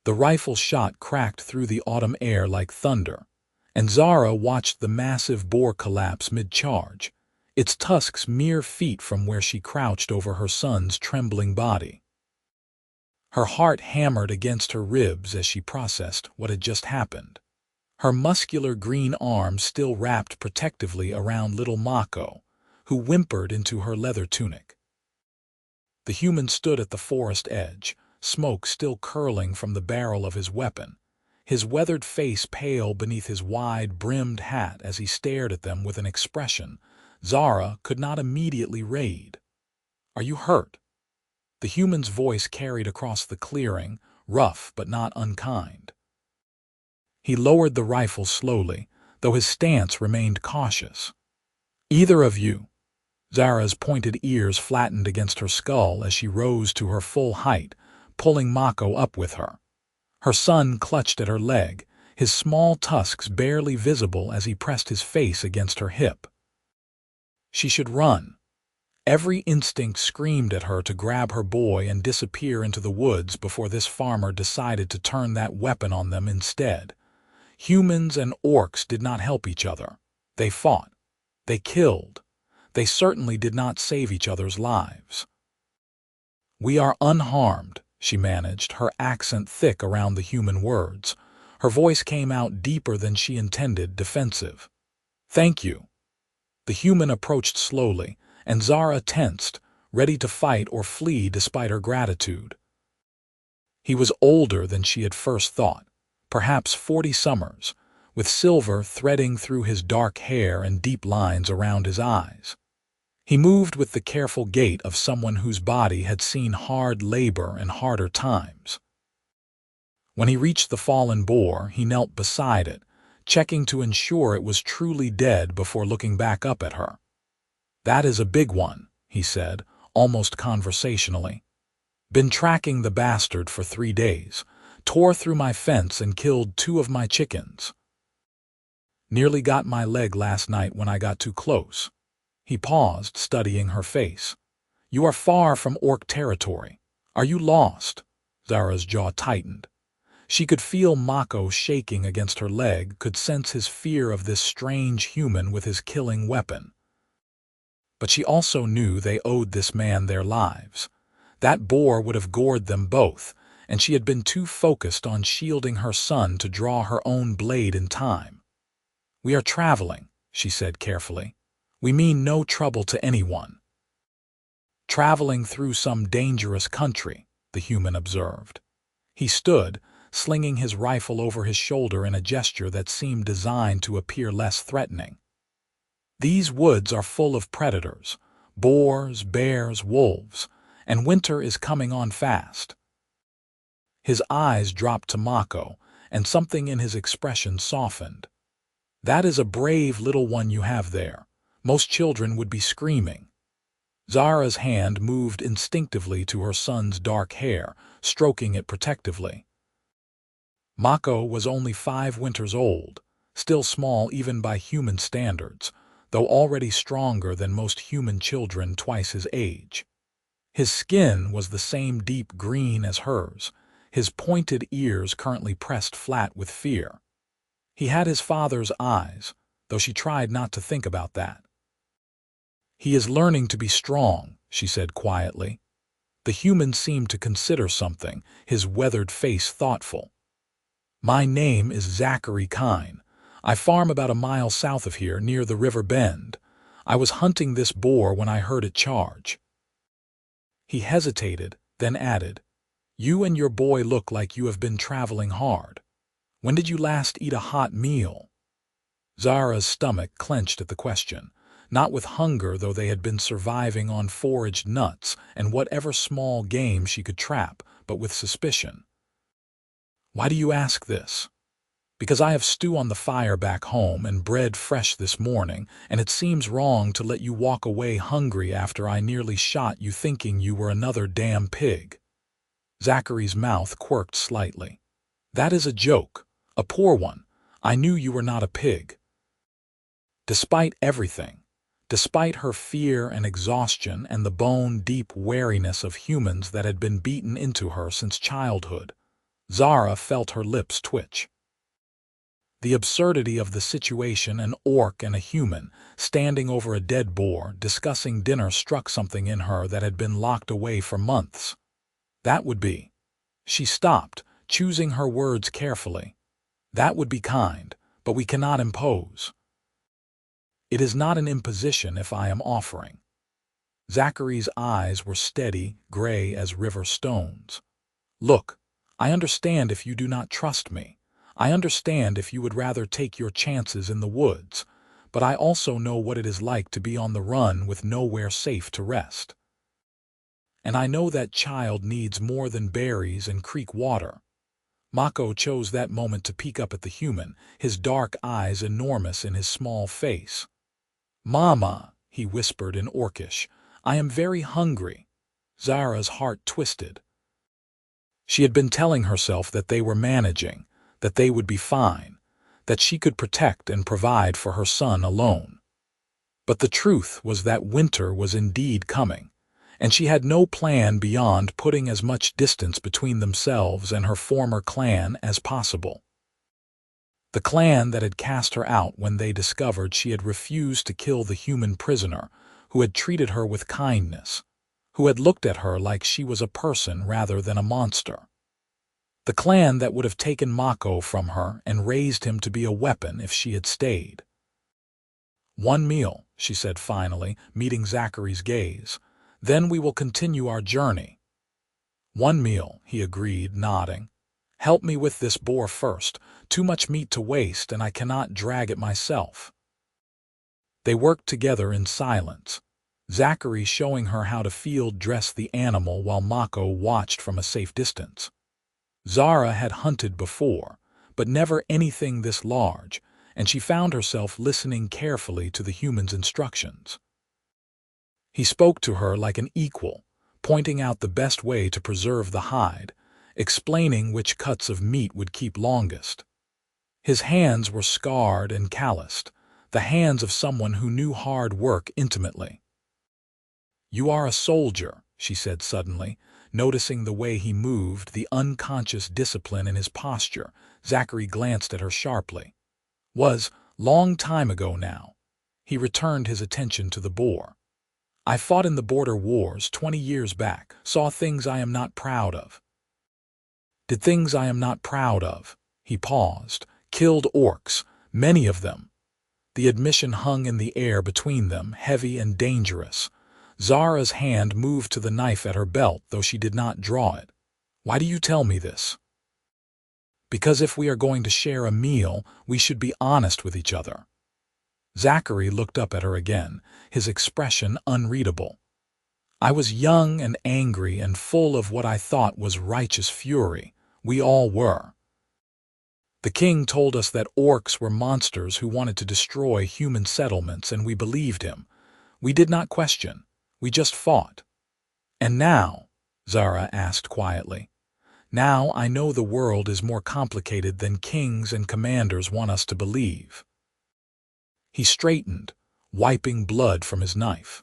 The rifle shot cracked through the autumn air like thunder, and Zara watched the massive boar collapse mid-charge, its tusks mere feet from where she crouched over her son's trembling body. Her heart hammered against her ribs as she processed what had just happened. Her muscular green arms still wrapped protectively around little Mako, who whimpered into her leather tunic. The human stood at the forest edge, smoke still curling from the barrel of his weapon, his weathered face pale beneath his wide-brimmed hat as he stared at them with an expression Zara could not immediately read. "Are you hurt?" The human's voice carried across the clearing, rough but not unkind. He lowered the rifle slowly, though his stance remained cautious. "Either of you." Zara's pointed ears flattened against her skull as she rose to her full height, pulling Mako up with her. Her son clutched at her leg, his small tusks barely visible as he pressed his face against her hip. She should run. Every instinct screamed at her to grab her boy and disappear into the woods before this farmer decided to turn that weapon on them instead. Humans and orcs did not help each other. They fought. They killed. They certainly did not save each other's lives. "We are unharmed," she managed, her accent thick around the human words. Her voice came out deeper than she intended, defensive. "Thank you." The human approached slowly, and Zara tensed, ready to fight or flee despite her gratitude. He was older than she had first thought, perhaps 40 summers, with silver threading through his dark hair and deep lines around his eyes. He moved with the careful gait of someone whose body had seen hard labor and harder times. When he reached the fallen boar, he knelt beside it, checking to ensure it was truly dead before looking back up at her. "That is a big one," he said, almost conversationally. "Been tracking the bastard for 3 days. Tore through my fence and killed 2 of my chickens. Nearly got my leg last night when I got too close." He paused, studying her face. "You are far from orc territory. Are you lost?" Zara's jaw tightened. She could feel Mako shaking against her leg, could sense his fear of this strange human with his killing weapon. But she also knew they owed this man their lives. That boar would have gored them both, and she had been too focused on shielding her son to draw her own blade in time. "We are traveling," she said carefully. "We mean no trouble to anyone." "Traveling through some dangerous country," the human observed. He stood, slinging his rifle over his shoulder in a gesture that seemed designed to appear less threatening. "These woods are full of predators, boars, bears, wolves, and winter is coming on fast." His eyes dropped to Mako, and something in his expression softened. "That is a brave little one you have there. Most children would be screaming." Zara's hand moved instinctively to her son's dark hair, stroking it protectively. Mako was only 5 winters old, still small even by human standards, though already stronger than most human children twice his age. His skin was the same deep green as hers, his pointed ears currently pressed flat with fear. He had his father's eyes, though she tried not to think about that. "He is learning to be strong," she said quietly. The human seemed to consider something, his weathered face thoughtful. "My name is Zachary. I farm about a mile south of here, near the river bend. I was hunting this boar when I heard it charge." He hesitated, then added, "You and your boy look like you have been traveling hard. When did you last eat a hot meal?" Zara's stomach clenched at the question, not with hunger, though they had been surviving on foraged nuts and whatever small game she could trap, but with suspicion. "Why do you ask this?" "Because I have stew on the fire back home and bread fresh this morning, and it seems wrong to let you walk away hungry after I nearly shot you thinking you were another damn pig." Zachary's mouth quirked slightly. "That is a joke, a poor one. I knew you were not a pig." Despite everything, despite her fear and exhaustion and the bone-deep wariness of humans that had been beaten into her since childhood, Zara felt her lips twitch. The absurdity of the situation, an orc and a human, standing over a dead boar, discussing dinner, struck something in her that had been locked away for months. That would be. She stopped, choosing her words carefully. That would be kind, but we cannot impose. It is not an imposition if I am offering. Zachary's eyes were steady, gray as river stones. Look, I understand if you do not trust me. I understand if you would rather take your chances in the woods, but I also know what it is like to be on the run with nowhere safe to rest. And I know that child needs more than berries and creek water. Mako chose that moment to peek up at the human, his dark eyes enormous in his small face. "Mama," he whispered in Orcish, "I am very hungry." Zara's heart twisted. She had been telling herself that they were managing, that they would be fine, that she could protect and provide for her son alone. But the truth was that winter was indeed coming, and she had no plan beyond putting as much distance between themselves and her former clan as possible. The clan that had cast her out when they discovered she had refused to kill the human prisoner, who had treated her with kindness, who had looked at her like she was a person rather than a monster. The clan that would have taken Mako from her and raised him to be a weapon if she had stayed. "One meal," she said finally, meeting Zachary's gaze. "Then we will continue our journey." "One meal," he agreed, nodding. "Help me with this boar first. Too much meat to waste, and I cannot drag it myself." They worked together in silence, Zachary showing her how to field dress the animal while Mako watched from a safe distance. Zara had hunted before, but never anything this large, and she found herself listening carefully to the human's instructions. He spoke to her like an equal, pointing out the best way to preserve the hide, explaining which cuts of meat would keep longest. His hands were scarred and calloused, the hands of someone who knew hard work intimately. "You are a soldier," she said suddenly, noticing the way he moved, the unconscious discipline in his posture. Zachary glanced at her sharply. "Was, long time ago now." He returned his attention to the boar. "I fought in the border wars 20 years back, saw things I am not proud of." "Did things I am not proud of." He paused. "Killed orcs, many of them." The admission hung in the air between them, heavy and dangerous. Zara's hand moved to the knife at her belt, though she did not draw it. "Why do you tell me this?" "Because if we are going to share a meal, we should be honest with each other." Zachary looked up at her again, his expression unreadable. "I was young and angry and full of what I thought was righteous fury. We all were. The king told us that orcs were monsters who wanted to destroy human settlements, and we believed him. We did not question. We just fought." "And now?" Zara asked quietly. "Now I know the world is more complicated than kings and commanders want us to believe." He straightened, wiping blood from his knife.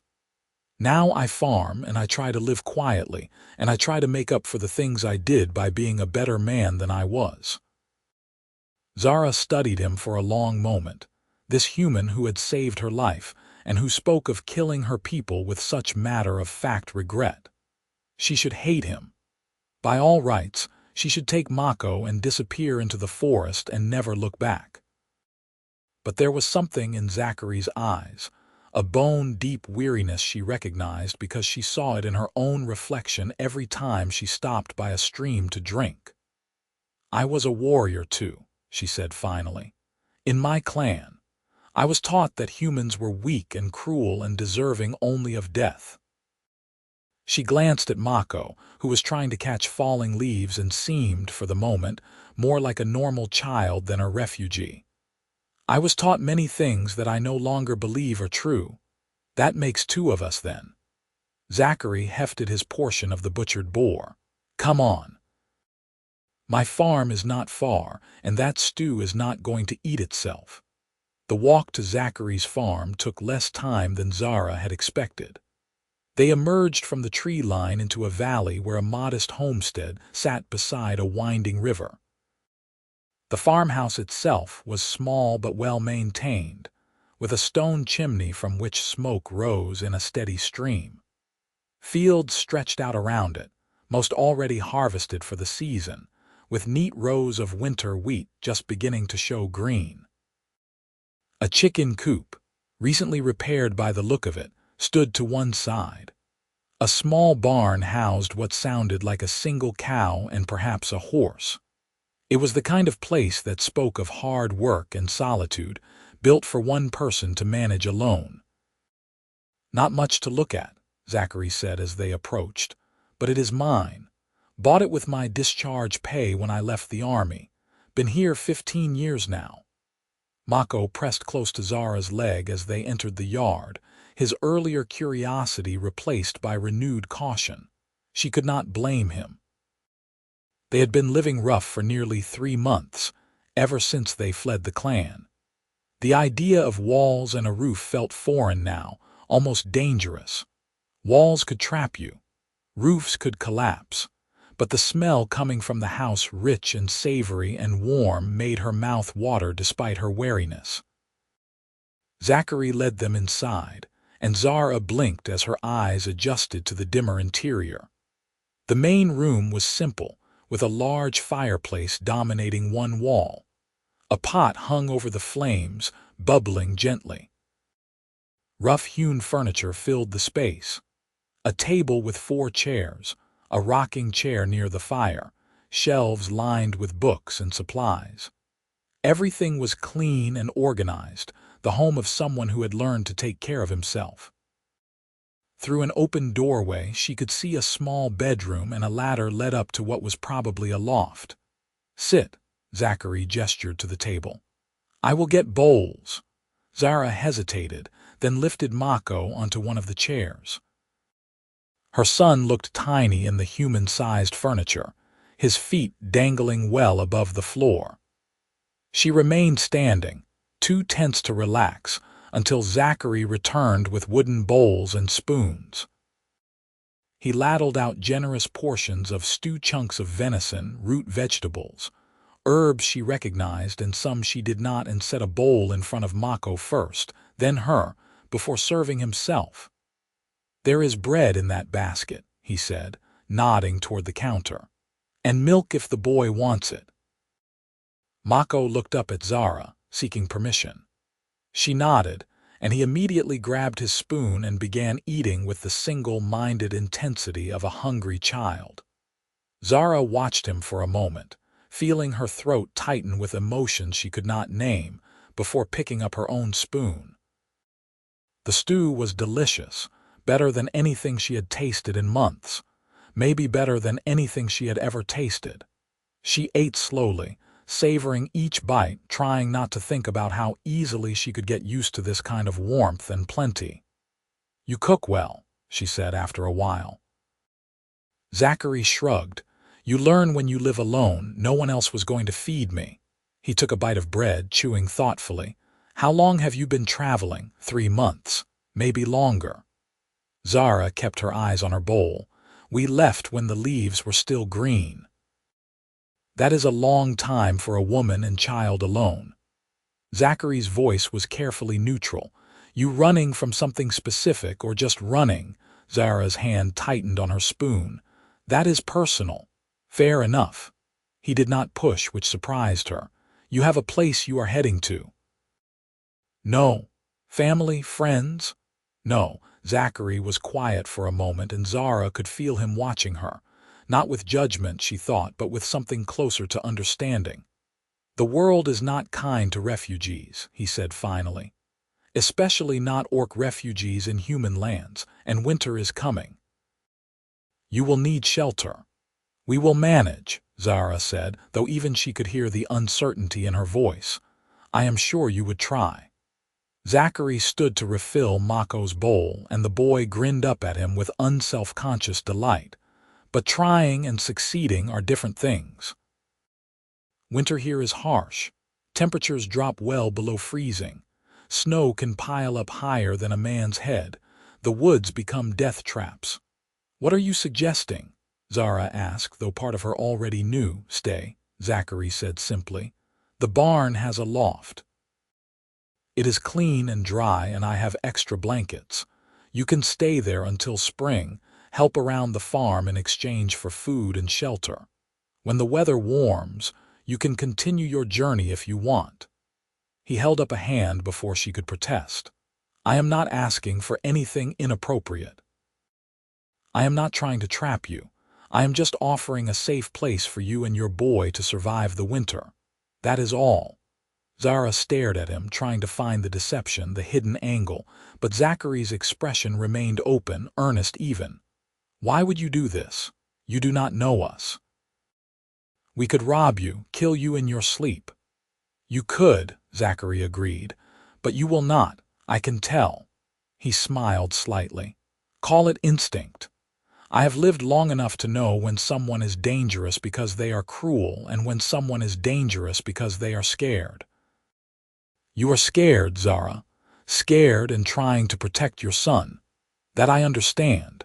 "Now I farm, and I try to live quietly, and I try to make up for the things I did by being a better man than I was." Zara studied him for a long moment, this human who had saved her life, and who spoke of killing her people with such matter-of-fact regret. She should hate him. By all rights, she should take Mako and disappear into the forest and never look back. But there was something in Zachary's eyes, a bone-deep weariness she recognized because she saw it in her own reflection every time she stopped by a stream to drink. "I was a warrior too," she said finally. "In my clan. I was taught that humans were weak and cruel and deserving only of death." She glanced at Mako, who was trying to catch falling leaves and seemed, for the moment, more like a normal child than a refugee. "I was taught many things that I no longer believe are true. That makes two of us then." Zachary hefted his portion of the butchered boar. "Come on. My farm is not far, and that stew is not going to eat itself." The walk to Zachary's farm took less time than Zara had expected. They emerged from the tree line into a valley where a modest homestead sat beside a winding river. The farmhouse itself was small but well-maintained, with a stone chimney from which smoke rose in a steady stream. Fields stretched out around it, most already harvested for the season, with neat rows of winter wheat just beginning to show green. A chicken coop, recently repaired by the look of it, stood to one side. A small barn housed what sounded like a single cow and perhaps a horse. It was the kind of place that spoke of hard work and solitude, built for one person to manage alone. "Not much to look at," Zachary said as they approached, "but it is mine. Bought it with my discharge pay when I left the army. Been here 15 years now." Mako pressed close to Zara's leg as they entered the yard, his earlier curiosity replaced by renewed caution. She could not blame him. They had been living rough for nearly 3 months, ever since they fled the clan. The idea of walls and a roof felt foreign now, almost dangerous. Walls could trap you. Roofs could collapse. But the smell coming from the house, rich and savory and warm, made her mouth water despite her wariness. Zachary led them inside, and Zara blinked as her eyes adjusted to the dimmer interior. The main room was simple, with a large fireplace dominating one wall. A pot hung over the flames, bubbling gently. Rough-hewn furniture filled the space. A table with 4 chairs, a rocking chair near the fire, shelves lined with books and supplies. Everything was clean and organized, the home of someone who had learned to take care of himself. Through an open doorway, she could see a small bedroom, and a ladder led up to what was probably a loft. "Sit," Zachary gestured to the table. "I will get bowls." Zara hesitated, then lifted Mako onto one of the chairs. Her son looked tiny in the human-sized furniture, his feet dangling well above the floor. She remained standing, too tense to relax, until Zachary returned with wooden bowls and spoons. He ladled out generous portions of stewed chunks of venison, root vegetables, herbs she recognized and some she did not, and set a bowl in front of Mako first, then her, before serving himself. "There is bread in that basket," he said, nodding toward the counter, "and milk if the boy wants it." Mako looked up at Zara, seeking permission. She nodded, and he immediately grabbed his spoon and began eating with the single-minded intensity of a hungry child. Zara watched him for a moment, feeling her throat tighten with emotions she could not name, before picking up her own spoon. The stew was delicious, better than anything she had tasted in months, maybe better than anything she had ever tasted. She ate slowly, savoring each bite, trying not to think about how easily she could get used to this kind of warmth and plenty. "You cook well," she said after a while. Zachary shrugged. "You learn when you live alone. No one else was going to feed me." He took a bite of bread, chewing thoughtfully. "How long have you been traveling?" 3 months, maybe longer." Zara kept her eyes on her bowl. "We left when the leaves were still green." "That is a long time for a woman and child alone." Zachary's voice was carefully neutral. "You running from something specific or just running?" Zara's hand tightened on her spoon. "That is personal." "Fair enough." He did not push, which surprised her. "You have a place you are heading to?" "No." "Family, friends?" "No." Zachary was quiet for a moment, and Zara could feel him watching her. Not with judgment, she thought, but with something closer to understanding. "The world is not kind to refugees," he said finally. "Especially not orc refugees in human lands, and winter is coming. You will need shelter." "We will manage," Zara said, though even she could hear the uncertainty in her voice. "I am sure you would try." Zachary stood to refill Mako's bowl, and the boy grinned up at him with unself-conscious delight. But trying and succeeding are different things. "Winter here is harsh. Temperatures drop well below freezing. Snow can pile up higher than a man's head. The woods become death traps. What are you suggesting? Zara asked, though part of her already knew. Stay, Zachary said simply. The barn has a loft. It is clean and dry, and I have extra blankets. You can stay there until spring, help around the farm in exchange for food and shelter. When the weather warms, you can continue your journey if you want. He held up a hand before she could protest. I am not asking for anything inappropriate. I am not trying to trap you. I am just offering a safe place for you and your boy to survive the winter. That is all. Zara stared at him, trying to find the deception, the hidden angle, but Zachary's expression remained open, earnest even. Why would you do this? You do not know us. We could rob you, kill you in your sleep. You could, Zachary agreed, but you will not, I can tell. He smiled slightly. Call it instinct. I have lived long enough to know when someone is dangerous because they are cruel and when someone is dangerous because they are scared. You are scared, Zara. Scared and trying to protect your son. That I understand.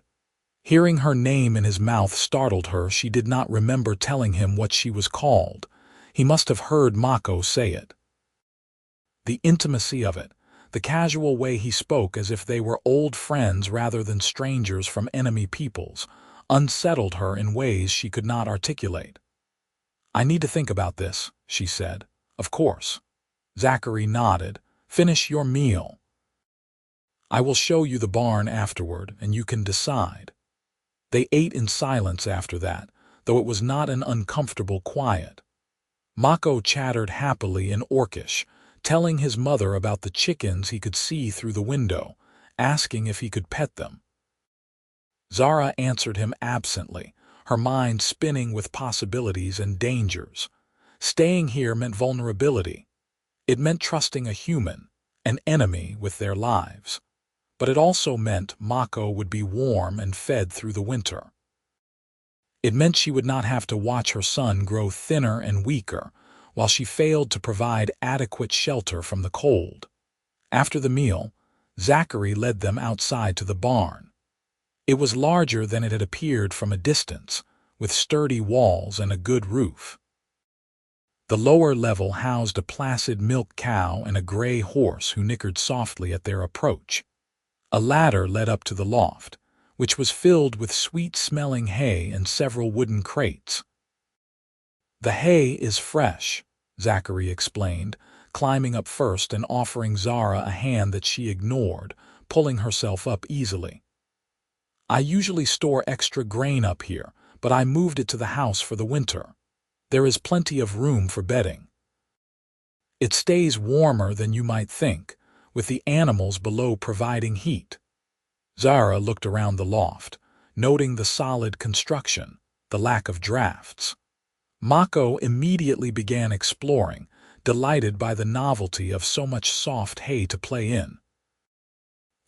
Hearing her name in his mouth startled her. She did not remember telling him what she was called. He must have heard Mako say it. The intimacy of it, the casual way he spoke as if they were old friends rather than strangers from enemy peoples, unsettled her in ways she could not articulate. I need to think about this, she said. Of course. Zachary nodded. Finish your meal. I will show you the barn afterward, and you can decide. They ate in silence after that, though it was not an uncomfortable quiet. Mako chattered happily in Orcish, telling his mother about the chickens he could see through the window, asking if he could pet them. Zara answered him absently, her mind spinning with possibilities and dangers. Staying here meant vulnerability. It meant trusting a human, an enemy, with their lives. But it also meant Mako would be warm and fed through the winter. It meant she would not have to watch her son grow thinner and weaker, while she failed to provide adequate shelter from the cold. After the meal, Zachary led them outside to the barn. It was larger than it had appeared from a distance, with sturdy walls and a good roof. The lower level housed a placid milk cow and a gray horse who nickered softly at their approach. A ladder led up to the loft, which was filled with sweet-smelling hay and several wooden crates. The hay is fresh, Zachary explained, climbing up first and offering Zara a hand that she ignored, pulling herself up easily. I usually store extra grain up here, but I moved it to the house for the winter. There is plenty of room for bedding. It stays warmer than you might think, with the animals below providing heat. Zara looked around the loft, noting the solid construction, the lack of drafts. Mako immediately began exploring, delighted by the novelty of so much soft hay to play in.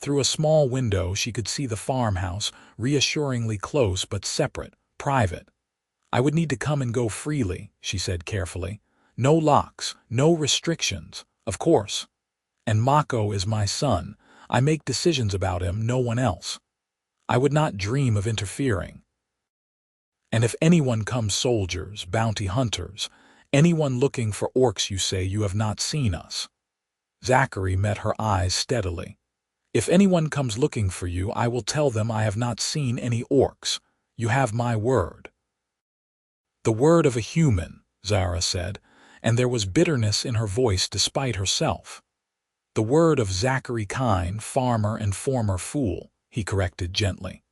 Through a small window she could see the farmhouse, reassuringly close but separate, private. I would need to come and go freely, she said carefully. No locks, no restrictions, of course. And Mako is my son. I make decisions about him, no one else. I would not dream of interfering. And if anyone comes, soldiers, bounty hunters, anyone looking for orcs, you say you have not seen us. Zachary met her eyes steadily. If anyone comes looking for you, I will tell them I have not seen any orcs. You have my word. The word of a human, Zara said, and there was bitterness in her voice despite herself. The word of Zachary Kine, farmer and former fool, he corrected gently.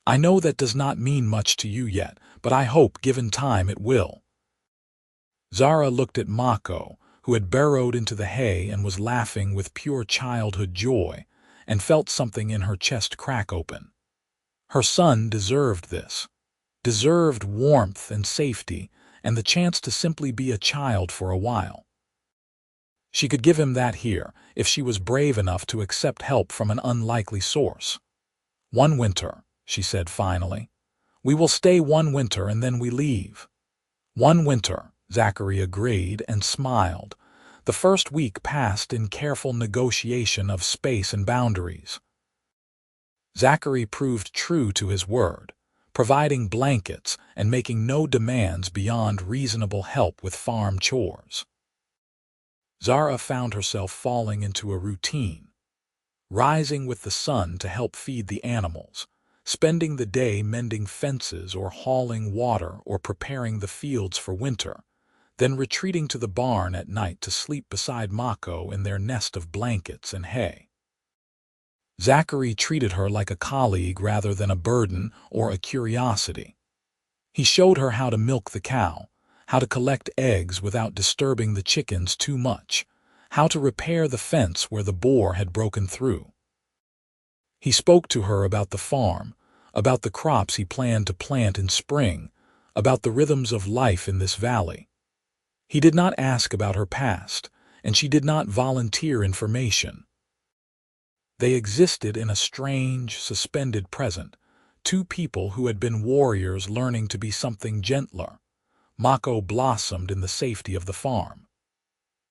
I know that does not mean much to you yet, but I hope given time it will. Zara looked at Mako, who had burrowed into the hay and was laughing with pure childhood joy, and felt something in her chest crack open. Her son deserved this. Deserved warmth and safety, and the chance to simply be a child for a while. She could give him that here, if she was brave enough to accept help from an unlikely source. One winter, she said finally. We will stay one winter and then we leave. One winter, Zachary agreed and smiled. The first week passed in careful negotiation of space and boundaries. Zachary proved true to his word, providing blankets and making no demands beyond reasonable help with farm chores. Zara found herself falling into a routine, rising with the sun to help feed the animals, spending the day mending fences or hauling water or preparing the fields for winter, then retreating to the barn at night to sleep beside Mako in their nest of blankets and hay. Zachary treated her like a colleague rather than a burden or a curiosity. He showed her how to milk the cow, how to collect eggs without disturbing the chickens too much, how to repair the fence where the boar had broken through. He spoke to her about the farm, about the crops he planned to plant in spring, about the rhythms of life in this valley. He did not ask about her past, and she did not volunteer information. They existed in a strange, suspended present, two people who had been warriors learning to be something gentler. Mako blossomed in the safety of the farm.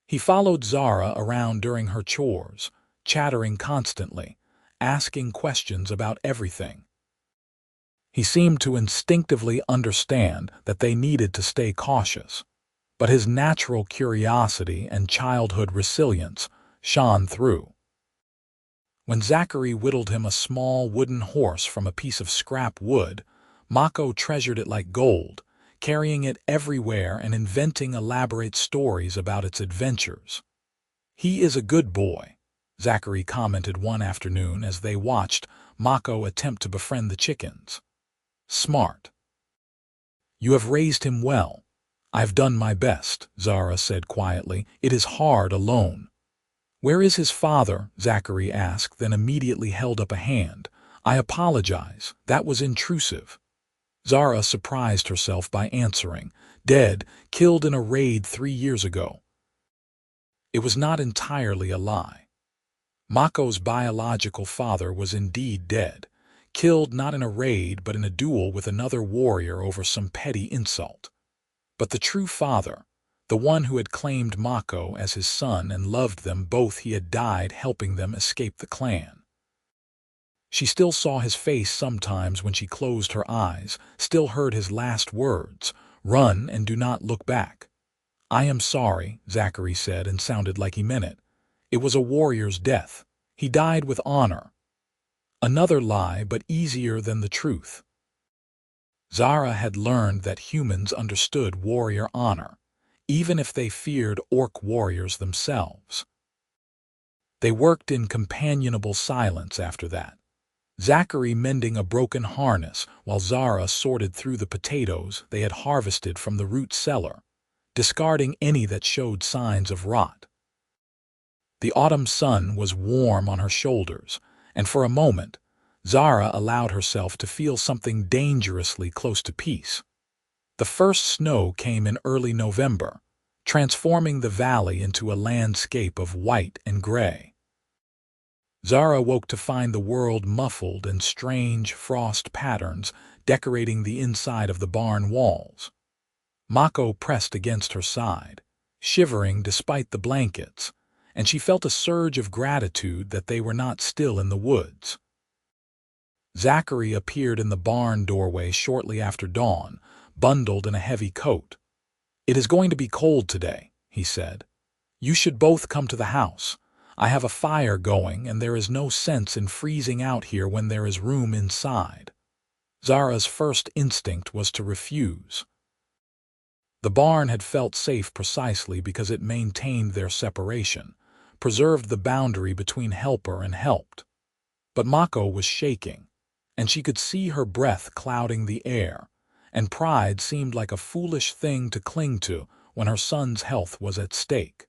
He followed Zara around during her chores, chattering constantly, asking questions about everything. He seemed to instinctively understand that they needed to stay cautious, but his natural curiosity and childhood resilience shone through. When Zachary whittled him a small wooden horse from a piece of scrap wood, Mako treasured it like gold, carrying it everywhere and inventing elaborate stories about its adventures. "He is a good boy," Zachary commented one afternoon as they watched Mako attempt to befriend the chickens. "Smart. You have raised him well." "I've done my best," Zara said quietly. "It is hard alone." "Where is his father?" Zachary asked, then immediately held up a hand. "I apologize. That was intrusive." Zara surprised herself by answering, "Dead, killed in a raid 3 years ago." It was not entirely a lie. Mako's biological father was indeed dead, killed not in a raid but in a duel with another warrior over some petty insult. But the true father, the one who had claimed Mako as his son and loved them both, he had died helping them escape the clan. She still saw his face sometimes when she closed her eyes, still heard his last words, "Run and do not look back." "I am sorry," Zachary said, and sounded like he meant it. "It was a warrior's death. He died with honor." Another lie, but easier than the truth. Zara had learned that humans understood warrior honor, even if they feared orc warriors themselves. They worked in companionable silence after that, Zachary mending a broken harness while Zara sorted through the potatoes they had harvested from the root cellar, discarding any that showed signs of rot. The autumn sun was warm on her shoulders, and for a moment, Zara allowed herself to feel something dangerously close to peace. The first snow came in early November, transforming the valley into a landscape of white and gray. Zara woke to find the world muffled in strange frost patterns decorating the inside of the barn walls. Mako pressed against her side, shivering despite the blankets, and she felt a surge of gratitude that they were not still in the woods. Zachary appeared in the barn doorway shortly after dawn, bundled in a heavy coat. "It is going to be cold today," he said. "You should both come to the house. I have a fire going, and there is no sense in freezing out here when there is room inside." Zara's first instinct was to refuse. The barn had felt safe precisely because it maintained their separation, preserved the boundary between helper and helped. But Mako was shaking, and she could see her breath clouding the air, and pride seemed like a foolish thing to cling to when her son's health was at stake.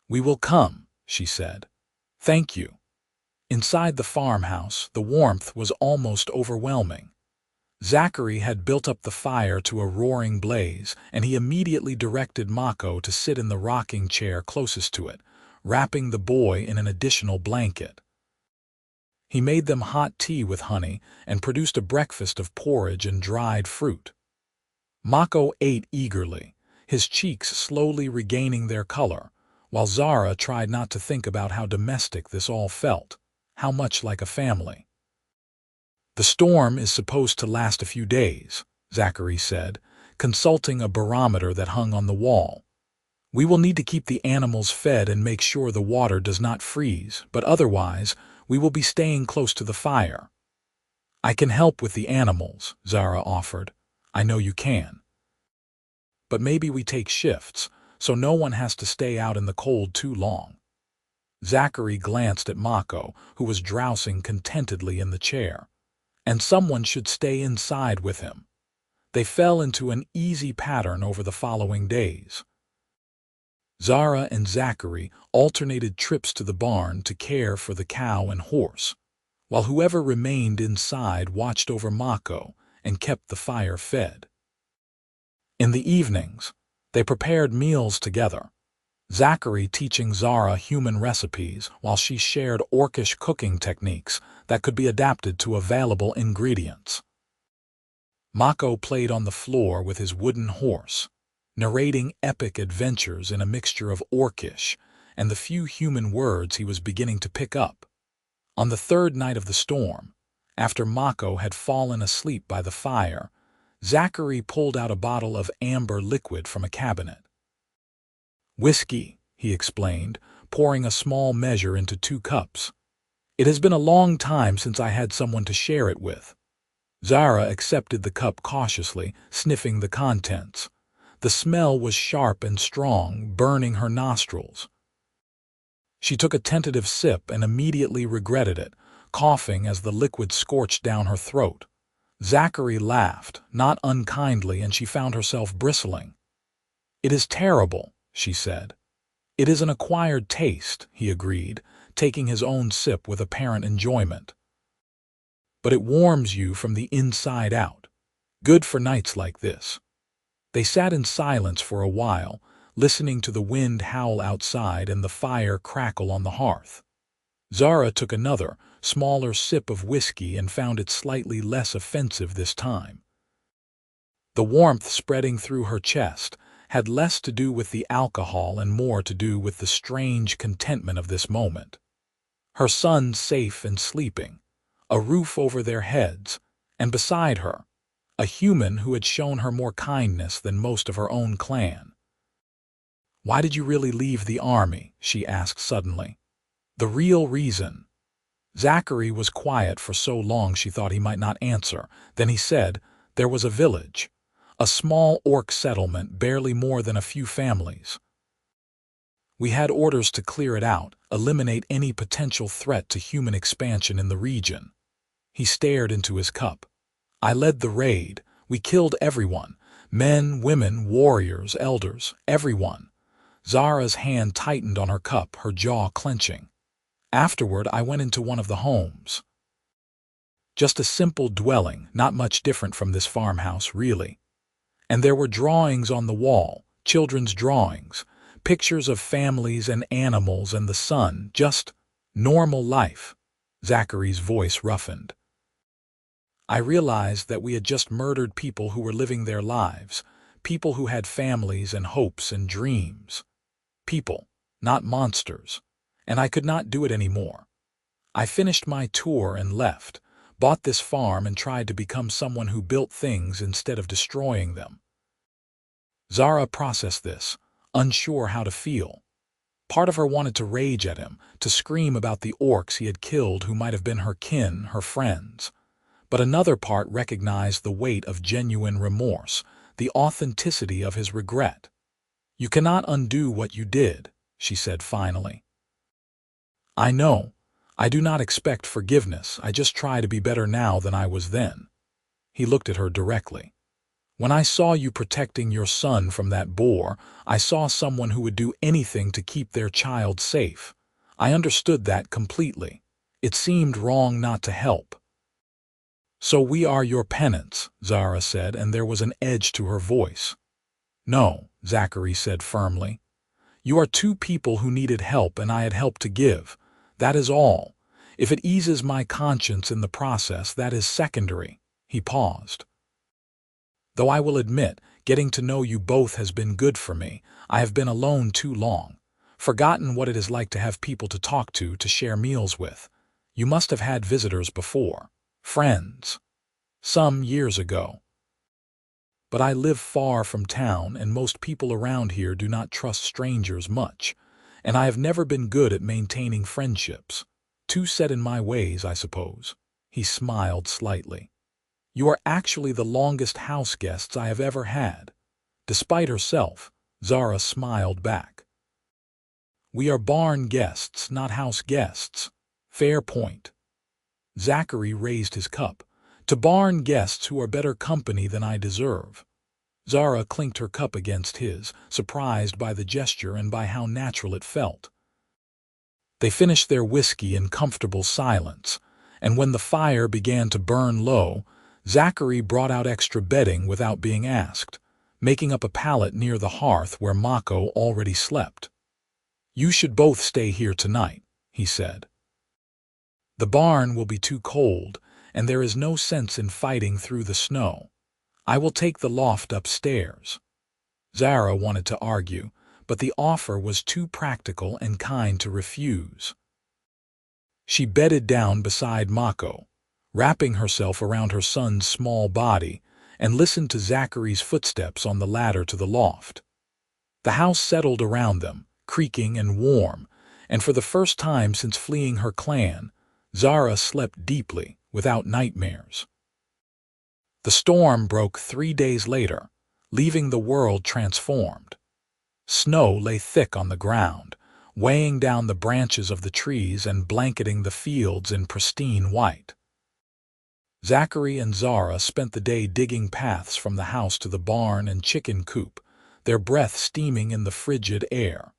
"We will come," she said. "Thank you." Inside the farmhouse, the warmth was almost overwhelming. Zachary had built up the fire to a roaring blaze, and he immediately directed Mako to sit in the rocking chair closest to it, wrapping the boy in an additional blanket. He made them hot tea with honey and produced a breakfast of porridge and dried fruit. Mako ate eagerly, his cheeks slowly regaining their color, while Zara tried not to think about how domestic this all felt, how much like a family. The storm is supposed to last a few days, Zachary said, consulting a barometer that hung on the wall. We will need to keep the animals fed and make sure the water does not freeze, but otherwise, we will be staying close to the fire. I can help with the animals, Zara offered. I know you can. But maybe we take shifts, so no one has to stay out in the cold too long. Zachary glanced at Mako, who was drowsing contentedly in the chair. And someone should stay inside with him. They fell into an easy pattern over the following days. Zara and Zachary alternated trips to the barn to care for the cow and horse, while whoever remained inside watched over Mako and kept the fire fed. In the evenings, they prepared meals together, Zachary teaching Zara human recipes while she shared orcish cooking techniques that could be adapted to available ingredients. Mako played on the floor with his wooden horse, narrating epic adventures in a mixture of orcish and the few human words he was beginning to pick up. On the third night of the storm, after Mako had fallen asleep by the fire, Zachary pulled out a bottle of amber liquid from a cabinet. "Whiskey," he explained, pouring a small measure into 2 cups. "It has been a long time since I had someone to share it with." Zara accepted the cup cautiously, sniffing the contents. The smell was sharp and strong, burning her nostrils. She took a tentative sip and immediately regretted it, coughing as the liquid scorched down her throat. Zachary laughed, not unkindly, and she found herself bristling. "It is terrible," she said. "It is an acquired taste," he agreed, taking his own sip with apparent enjoyment. "But it warms you from the inside out. Good for nights like this." They sat in silence for a while, listening to the wind howl outside and the fire crackle on the hearth. Zara took another, smaller sip of whiskey and found it slightly less offensive this time. The warmth spreading through her chest had less to do with the alcohol and more to do with the strange contentment of this moment. Her sons safe and sleeping, a roof over their heads, and beside her, a human who had shown her more kindness than most of her own clan. "Why did you really leave the army?" she asked suddenly. "The real reason." Zachary was quiet for so long she thought he might not answer. Then he said, "There was a village. A small orc settlement, barely more than a few families. We had orders to clear it out, eliminate any potential threat to human expansion in the region." He stared into his cup. "I led the raid. We killed everyone. Men, women, warriors, elders, everyone." Zara's hand tightened on her cup, her jaw clenching. "Afterward, I went into one of the homes. Just a simple dwelling, not much different from this farmhouse, really. And there were drawings on the wall, children's drawings, pictures of families and animals and the sun, just normal life." Zachary's voice roughened. "I realized that we had just murdered people who were living their lives, people who had families and hopes and dreams. People, not monsters. And I could not do it anymore. I finished my tour and left, bought this farm and tried to become someone who built things instead of destroying them." Zara processed this, unsure how to feel. Part of her wanted to rage at him, to scream about the orcs he had killed who might have been her kin, her friends. But another part recognized the weight of genuine remorse, the authenticity of his regret. "You cannot undo what you did," she said finally. "I know. I do not expect forgiveness. I just try to be better now than I was then." He looked at her directly. "When I saw you protecting your son from that boar, I saw someone who would do anything to keep their child safe. I understood that completely. It seemed wrong not to help." "So we are your penance," Zara said, and there was an edge to her voice. "No," Zachary said firmly. "You are 2 people who needed help and I had help to give. That is all. If it eases my conscience in the process, that is secondary." He paused. "Though I will admit, getting to know you both has been good for me. I have been alone too long, forgotten what it is like to have people to talk to share meals with. You must have had visitors before." Friends. Some years ago. But I live far from town, and most people around here do not trust strangers much, and I have never been good at maintaining friendships. Too set in my ways, I suppose. He smiled slightly. You are actually the longest house guests I have ever had. Despite herself, Zara smiled back. We are barn guests, not house guests. Fair point. Zachary raised his cup. To barn guests who are better company than I deserve. Zara clinked her cup against his, surprised by the gesture and by how natural it felt. They finished their whiskey in comfortable silence, and when the fire began to burn low, Zachary brought out extra bedding without being asked, making up a pallet near the hearth where Mako already slept. You should both stay here tonight, he said. The barn will be too cold, and there is no sense in fighting through the snow. I will take the loft upstairs. Zara wanted to argue, but the offer was too practical and kind to refuse. She bedded down beside Mako, wrapping herself around her son's small body, and listened to Zachary's footsteps on the ladder to the loft. The house settled around them, creaking and warm, and for the first time since fleeing her clan, Zara slept deeply, without nightmares. The storm broke 3 days later, leaving the world transformed. Snow lay thick on the ground, weighing down the branches of the trees and blanketing the fields in pristine white. Zachary and Zara spent the day digging paths from the house to the barn and chicken coop, their breath steaming in the frigid air.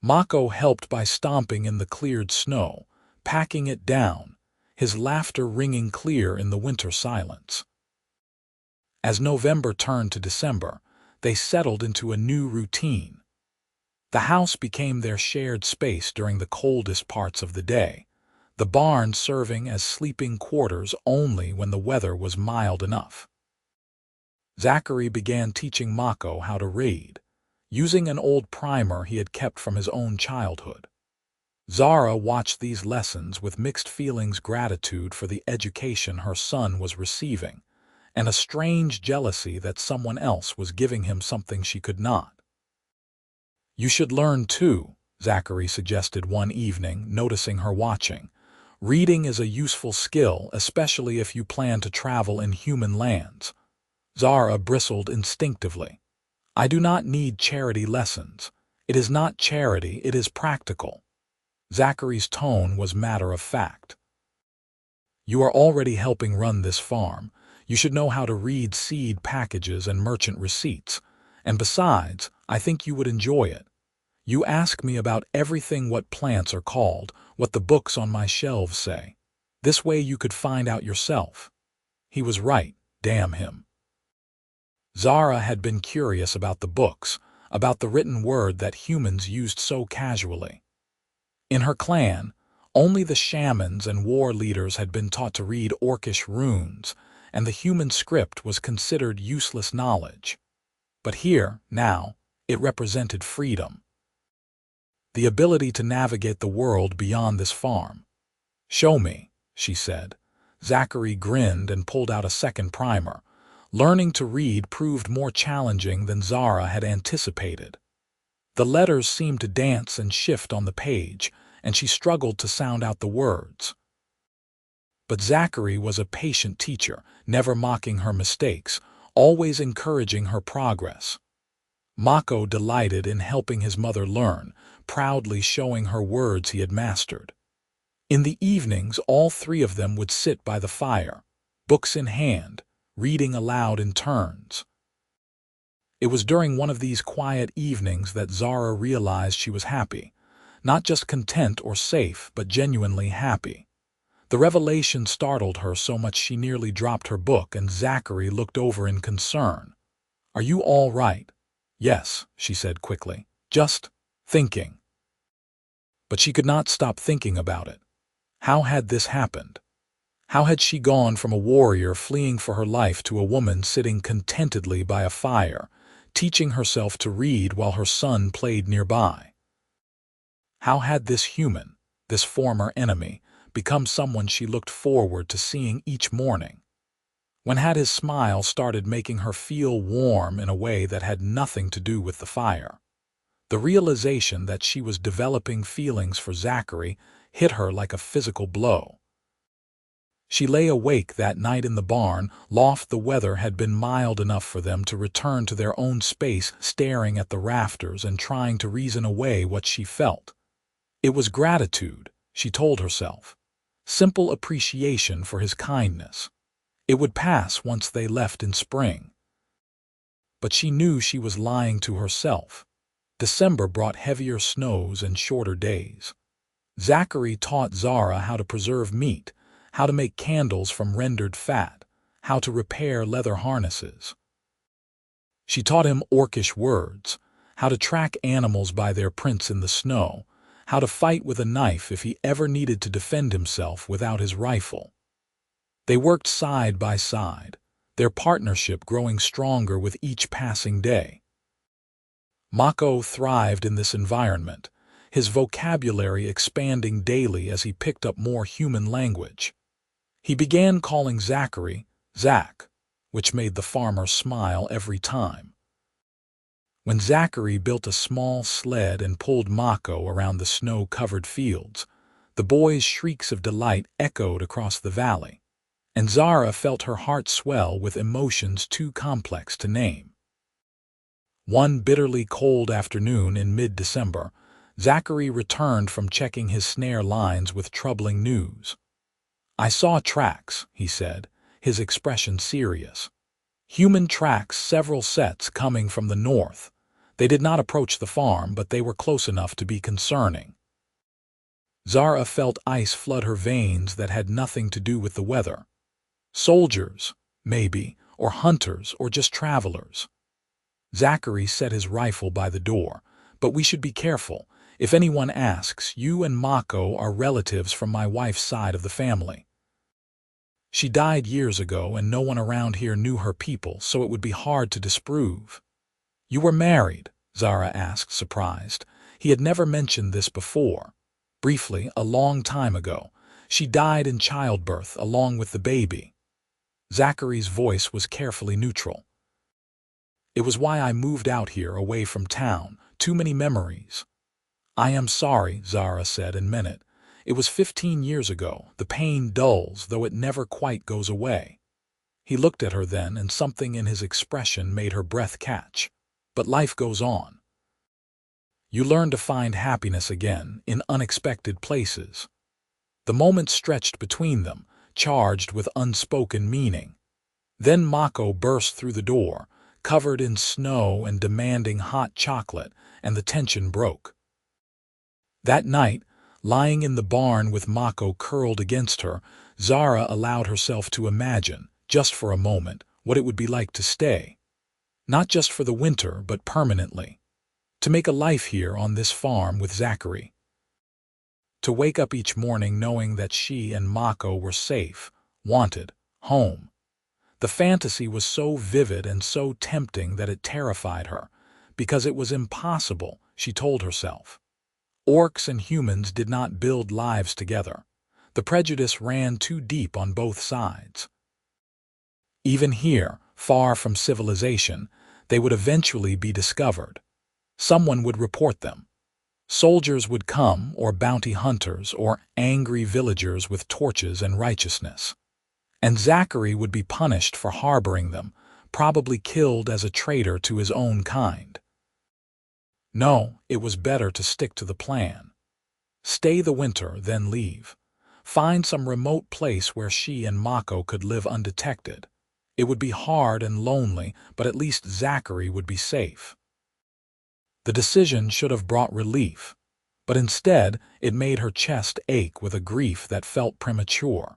Mako helped by stomping in the cleared snow, packing it down, his laughter ringing clear in the winter silence. As November turned to December, they settled into a new routine. The house became their shared space during the coldest parts of the day, the barn serving as sleeping quarters only when the weather was mild enough. Zachary began teaching Mako how to read, using an old primer he had kept from his own childhood. Zara watched these lessons with mixed feelings: gratitude for the education her son was receiving, and a strange jealousy that someone else was giving him something she could not. You should learn too, Zachary suggested one evening, noticing her watching. Reading is a useful skill, especially if you plan to travel in human lands. Zara bristled instinctively. I do not need charity lessons. It is not charity, it is practical. Zachary's tone was matter of fact. You are already helping run this farm. You should know how to read seed packages and merchant receipts. And besides, I think you would enjoy it. You ask me about everything: what plants are called, what the books on my shelves say. This way you could find out yourself. He was right, damn him. Zara had been curious about the books, about the written word that humans used so casually. In her clan, only the shamans and war leaders had been taught to read orcish runes, and the human script was considered useless knowledge. But here, now, it represented freedom. The ability to navigate the world beyond this farm. Show me, she said. Zachary grinned and pulled out a second primer. Learning to read proved more challenging than Zara had anticipated. The letters seemed to dance and shift on the page, and she struggled to sound out the words. But Zachary was a patient teacher, never mocking her mistakes, always encouraging her progress. Mako delighted in helping his mother learn, proudly showing her words he had mastered. In the evenings, all three of them would sit by the fire, books in hand, reading aloud in turns. It was during one of these quiet evenings that Zara realized she was happy, not just content or safe, but genuinely happy. The revelation startled her so much she nearly dropped her book, and Zachary looked over in concern. Are you all right? Yes, she said quickly. Just thinking. But she could not stop thinking about it. How had this happened? How had she gone from a warrior fleeing for her life to a woman sitting contentedly by a fire, teaching herself to read while her son played nearby? How had this human, this former enemy, become someone she looked forward to seeing each morning. When had his smile started making her feel warm in a way that had nothing to do with the fire. The realization that she was developing feelings for Zachary hit her like a physical blow. She lay awake that night in the barn loft. The weather had been mild enough for them to return to their own space, staring at the rafters and trying to reason away what she felt. It was gratitude, she told herself. Simple appreciation for his kindness. It would pass once they left in spring. But she knew she was lying to herself. December brought heavier snows and shorter days. Zachary taught Zara how to preserve meat, how to make candles from rendered fat, how to repair leather harnesses. She taught him orcish words, how to track animals by their prints in the snow, how to fight with a knife if he ever needed to defend himself without his rifle. They worked side by side, their partnership growing stronger with each passing day. Mako thrived in this environment, his vocabulary expanding daily as he picked up more human language. He began calling Zachary Zach, which made the farmer smile every time. When Zachary built a small sled and pulled Mako around the snow-covered fields, the boy's shrieks of delight echoed across the valley, and Zara felt her heart swell with emotions too complex to name. One bitterly cold afternoon in mid-December, Zachary returned from checking his snare lines with troubling news. "I saw tracks," he said, his expression serious. "Human tracks, several sets coming from the north. They did not approach the farm, but they were close enough to be concerning." Zara felt ice flood her veins that had nothing to do with the weather. Soldiers, maybe, or hunters, or just travelers. Zachary set his rifle by the door. "But we should be careful. If anyone asks, you and Mako are relatives from my wife's side of the family. She died years ago and no one around here knew her people, so it would be hard to disprove." "You were married?" Zara asked, surprised. He had never mentioned this before. "Briefly, a long time ago. She died in childbirth along with the baby." Zachary's voice was carefully neutral. "It was why I moved out here away from town. Too many memories." "I am sorry," Zara said and meant it. "It was 15 years ago. The pain dulls, though it never quite goes away." He looked at her then, and something in his expression made her breath catch. "But life goes on. You learn to find happiness again, in unexpected places." The moment stretched between them, charged with unspoken meaning. Then Mako burst through the door, covered in snow and demanding hot chocolate, and the tension broke. That night, lying in the barn with Mako curled against her, Zara allowed herself to imagine, just for a moment, what it would be like to stay. Not just for the winter, but permanently. To make a life here on this farm with Zachary. To wake up each morning knowing that she and Mako were safe, wanted, home. The fantasy was so vivid and so tempting that it terrified her, because it was impossible, she told herself. Orcs and humans did not build lives together. The prejudice ran too deep on both sides. Even here, far from civilization, they would eventually be discovered. Someone would report them. Soldiers would come, or bounty hunters, or angry villagers with torches and righteousness. And Zachary would be punished for harboring them, probably killed as a traitor to his own kind. No, it was better to stick to the plan. Stay the winter, then leave. Find some remote place where she and Mako could live undetected. It would be hard and lonely, but at least Zachary would be safe. The decision should have brought relief, but instead it made her chest ache with a grief that felt premature.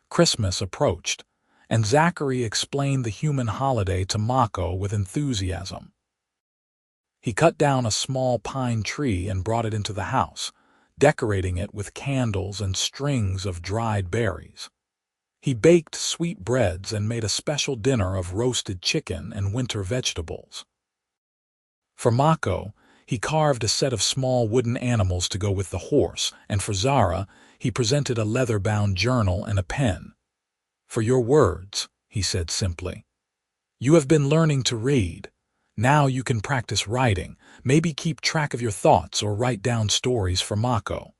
Christmas approached, and Zachary explained the human holiday to Mako with enthusiasm. He cut down a small pine tree and brought it into the house, decorating it with candles and strings of dried berries. He baked sweet breads and made a special dinner of roasted chicken and winter vegetables. For Mako, he carved a set of small wooden animals to go with the horse, and for Zara, He presented a leather-bound journal and a pen. "For your words," he said simply. "You have been learning to read. Now you can practice writing, maybe keep track of your thoughts or write down stories for Mako."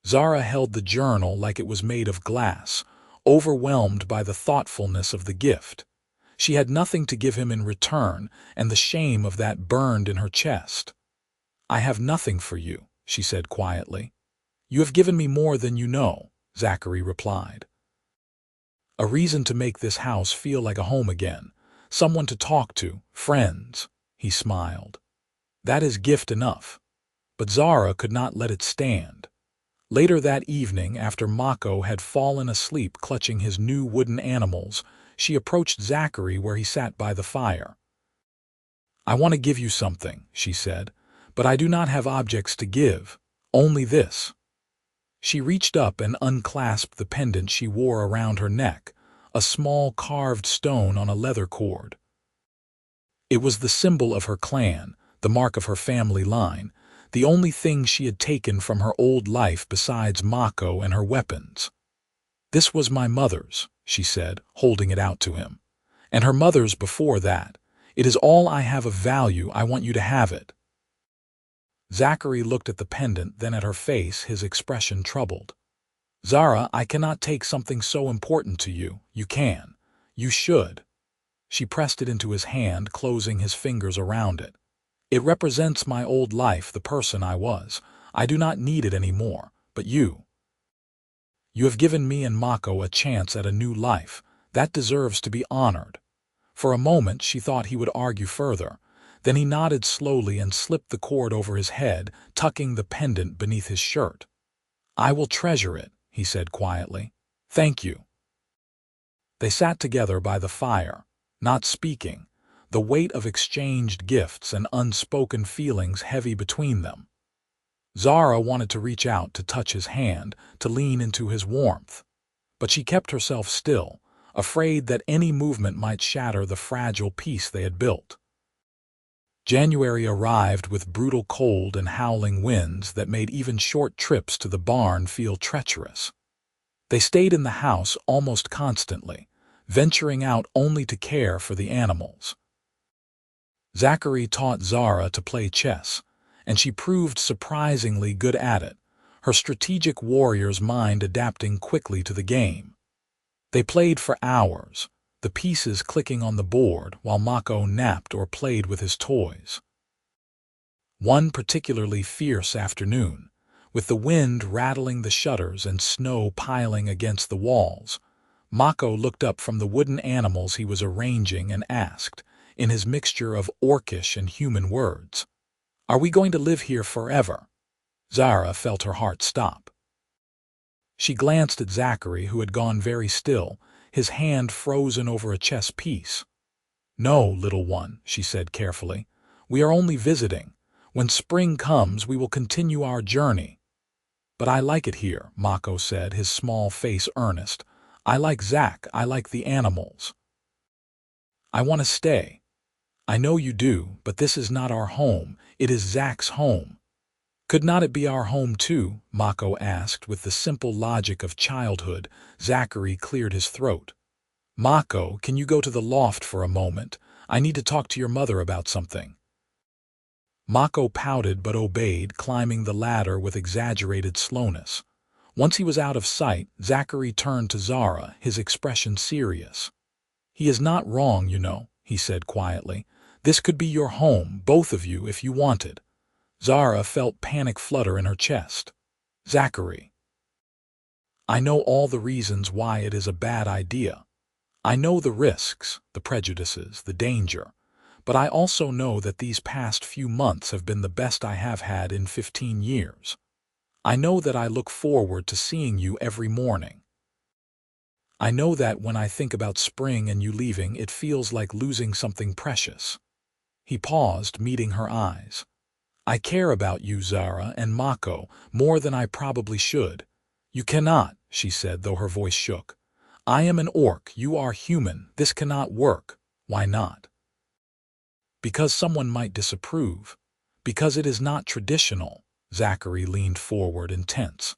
Zara held the journal like it was made of glass, overwhelmed by the thoughtfulness of the gift. She had nothing to give him in return, and the shame of that burned in her chest. "I have nothing for you," she said quietly. "You have given me more than you know," Zachary replied. "A reason to make this house feel like a home again, someone to talk to, friends," he smiled. "That is gift enough." But Zara could not let it stand. Later that evening, after Mako had fallen asleep clutching his new wooden animals, she approached Zachary where he sat by the fire. "I want to give you something," she said, "but I do not have objects to give, only this." She reached up and unclasped the pendant she wore around her neck, a small carved stone on a leather cord. It was the symbol of her clan, the mark of her family line, the only thing she had taken from her old life besides Mako and her weapons. "This was my mother's," she said, holding it out to him. "And her mother's before that. It is all I have of value. I want you to have it." Zachary looked at the pendant, then at her face, his expression troubled. "Zara, I cannot take something so important to you. You can. You should." She pressed it into his hand, closing his fingers around it. "It represents my old life, the person I was. I do not need it anymore, but you. You have given me and Mako a chance at a new life. That deserves to be honored." For a moment she thought he would argue further. Then he nodded slowly and slipped the cord over his head, tucking the pendant beneath his shirt. "I will treasure it," he said quietly. "Thank you." They sat together by the fire, not speaking, the weight of exchanged gifts and unspoken feelings heavy between them. Zara wanted to reach out to touch his hand, to lean into his warmth. But she kept herself still, afraid that any movement might shatter the fragile peace they had built. January arrived with brutal cold and howling winds that made even short trips to the barn feel treacherous. They stayed in the house almost constantly, venturing out only to care for the animals. Zachary taught Zara to play chess, and she proved surprisingly good at it, her strategic warrior's mind adapting quickly to the game. They played for hours, the pieces clicking on the board while Mako napped or played with his toys. One particularly fierce afternoon, with the wind rattling the shutters and snow piling against the walls, Mako looked up from the wooden animals he was arranging and asked, in his mixture of orcish and human words, "Are we going to live here forever?" Zara felt her heart stop. She glanced at Zachary, who had gone very still, his hand frozen over a chess piece. "No, little one," she said carefully. "We are only visiting. When spring comes, we will continue our journey." "But I like it here," Mako said, his small face earnest. "I like Zach. I like the animals. I want to stay." "I know you do, but this is not our home. It is Zach's home." "Could not it be our home too?" Mako asked with the simple logic of childhood. Zachary cleared his throat. "Mako, can you go to the loft for a moment? I need to talk to your mother about something." Mako pouted but obeyed, climbing the ladder with exaggerated slowness. Once he was out of sight, Zachary turned to Zara, his expression serious. "He is not wrong, you know," he said quietly. "This could be your home, both of you, if you wanted." Zara felt panic flutter in her chest. "Zachary, I know all the reasons why it is a bad idea. I know the risks, the prejudices, the danger. But I also know that these past few months have been the best I have had in 15 years. I know that I look forward to seeing you every morning. I know that when I think about spring and you leaving, it feels like losing something precious." He paused, meeting her eyes. "I care about you, Zara, and Mako, more than I probably should." "You cannot," she said, though her voice shook. "I am an orc, you are human. This cannot work." "Why not?" "Because someone might disapprove. Because it is not traditional." Zachary leaned forward, intense.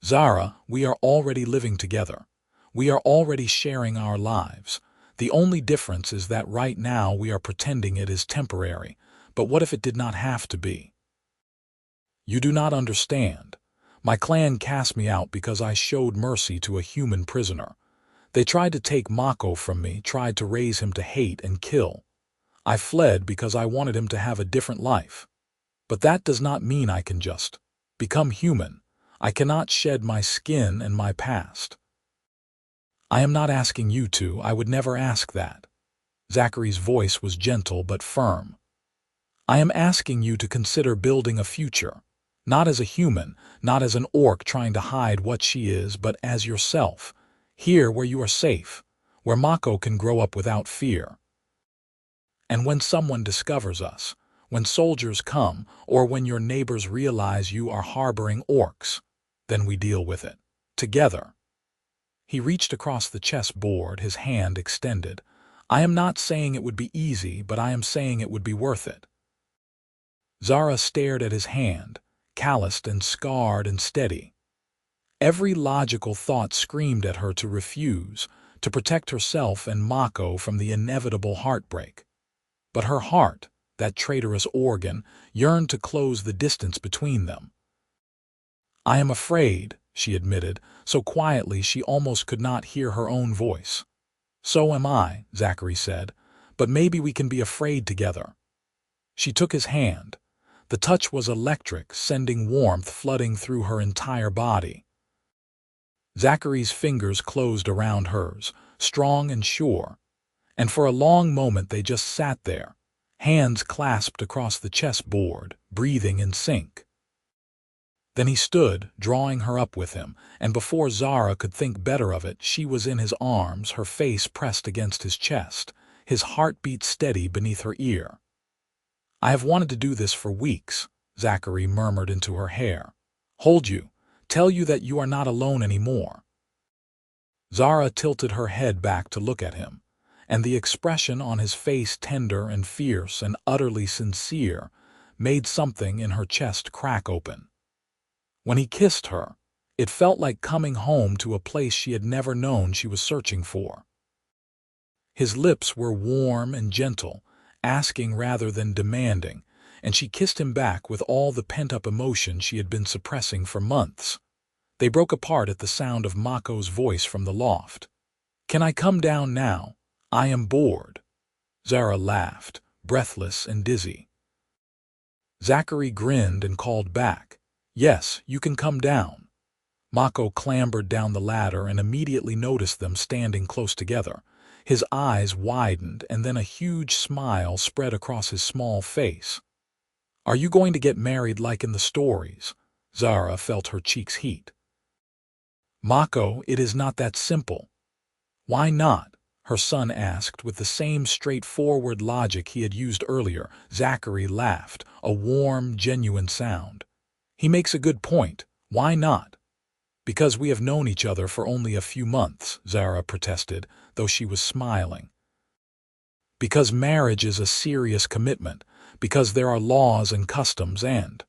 Zara, we are already living together. We are already sharing our lives. The only difference is that right now we are pretending it is temporary. But what if it did not have to be? You do not understand. My clan cast me out because I showed mercy to a human prisoner. They tried to take Mako from me, tried to raise him to hate and kill. I fled because I wanted him to have a different life. But that does not mean I can just become human. I cannot shed my skin and my past. I am not asking you to. I would never ask that. Zachary's voice was gentle but firm. I am asking you to consider building a future. Not as a human, not as an orc trying to hide what she is, but as yourself. Here where you are safe, where Mako can grow up without fear. And when someone discovers us, when soldiers come, or when your neighbors realize you are harboring orcs, then we deal with it. Together. He reached across the chessboard, his hand extended. I am not saying it would be easy, but I am saying it would be worth it. Zara stared at his hand, calloused and scarred and steady. Every logical thought screamed at her to refuse, to protect herself and Mako from the inevitable heartbreak. But her heart, that traitorous organ, yearned to close the distance between them. I am afraid, she admitted, so quietly she almost could not hear her own voice. So am I, Zachary said, but maybe we can be afraid together. She took his hand. The touch was electric, sending warmth flooding through her entire body. Zachary's fingers closed around hers, strong and sure, and for a long moment they just sat there, hands clasped across the chessboard, breathing in sync. Then he stood, drawing her up with him, and before Zara could think better of it, she was in his arms, her face pressed against his chest, his heartbeat steady beneath her ear. I have wanted to do this for weeks, Zachary murmured into her hair. Hold you, tell you that you are not alone anymore. Zara tilted her head back to look at him, and the expression on his face, tender and fierce and utterly sincere, made something in her chest crack open. When he kissed her, it felt like coming home to a place she had never known she was searching for. His lips were warm and gentle, asking rather than demanding, and she kissed him back with all the pent-up emotion she had been suppressing for months. They broke apart at the sound of Mako's voice from the loft. Can I come down now? I am bored. Zara laughed, breathless and dizzy. Zachary grinned and called back. Yes, you can come down. Mako clambered down the ladder and immediately noticed them standing close together. His eyes widened, and then a huge smile spread across his small face. Are you going to get married like in the stories? Zara felt her cheeks heat. Mako, it is not that simple. Why not? Her son asked with the same straightforward logic he had used earlier. Zachary laughed, a warm, genuine sound. He makes a good point. Why not? Because we have known each other for only a few months, Zara protested, though she was smiling. Because marriage is a serious commitment, because there are laws and customs and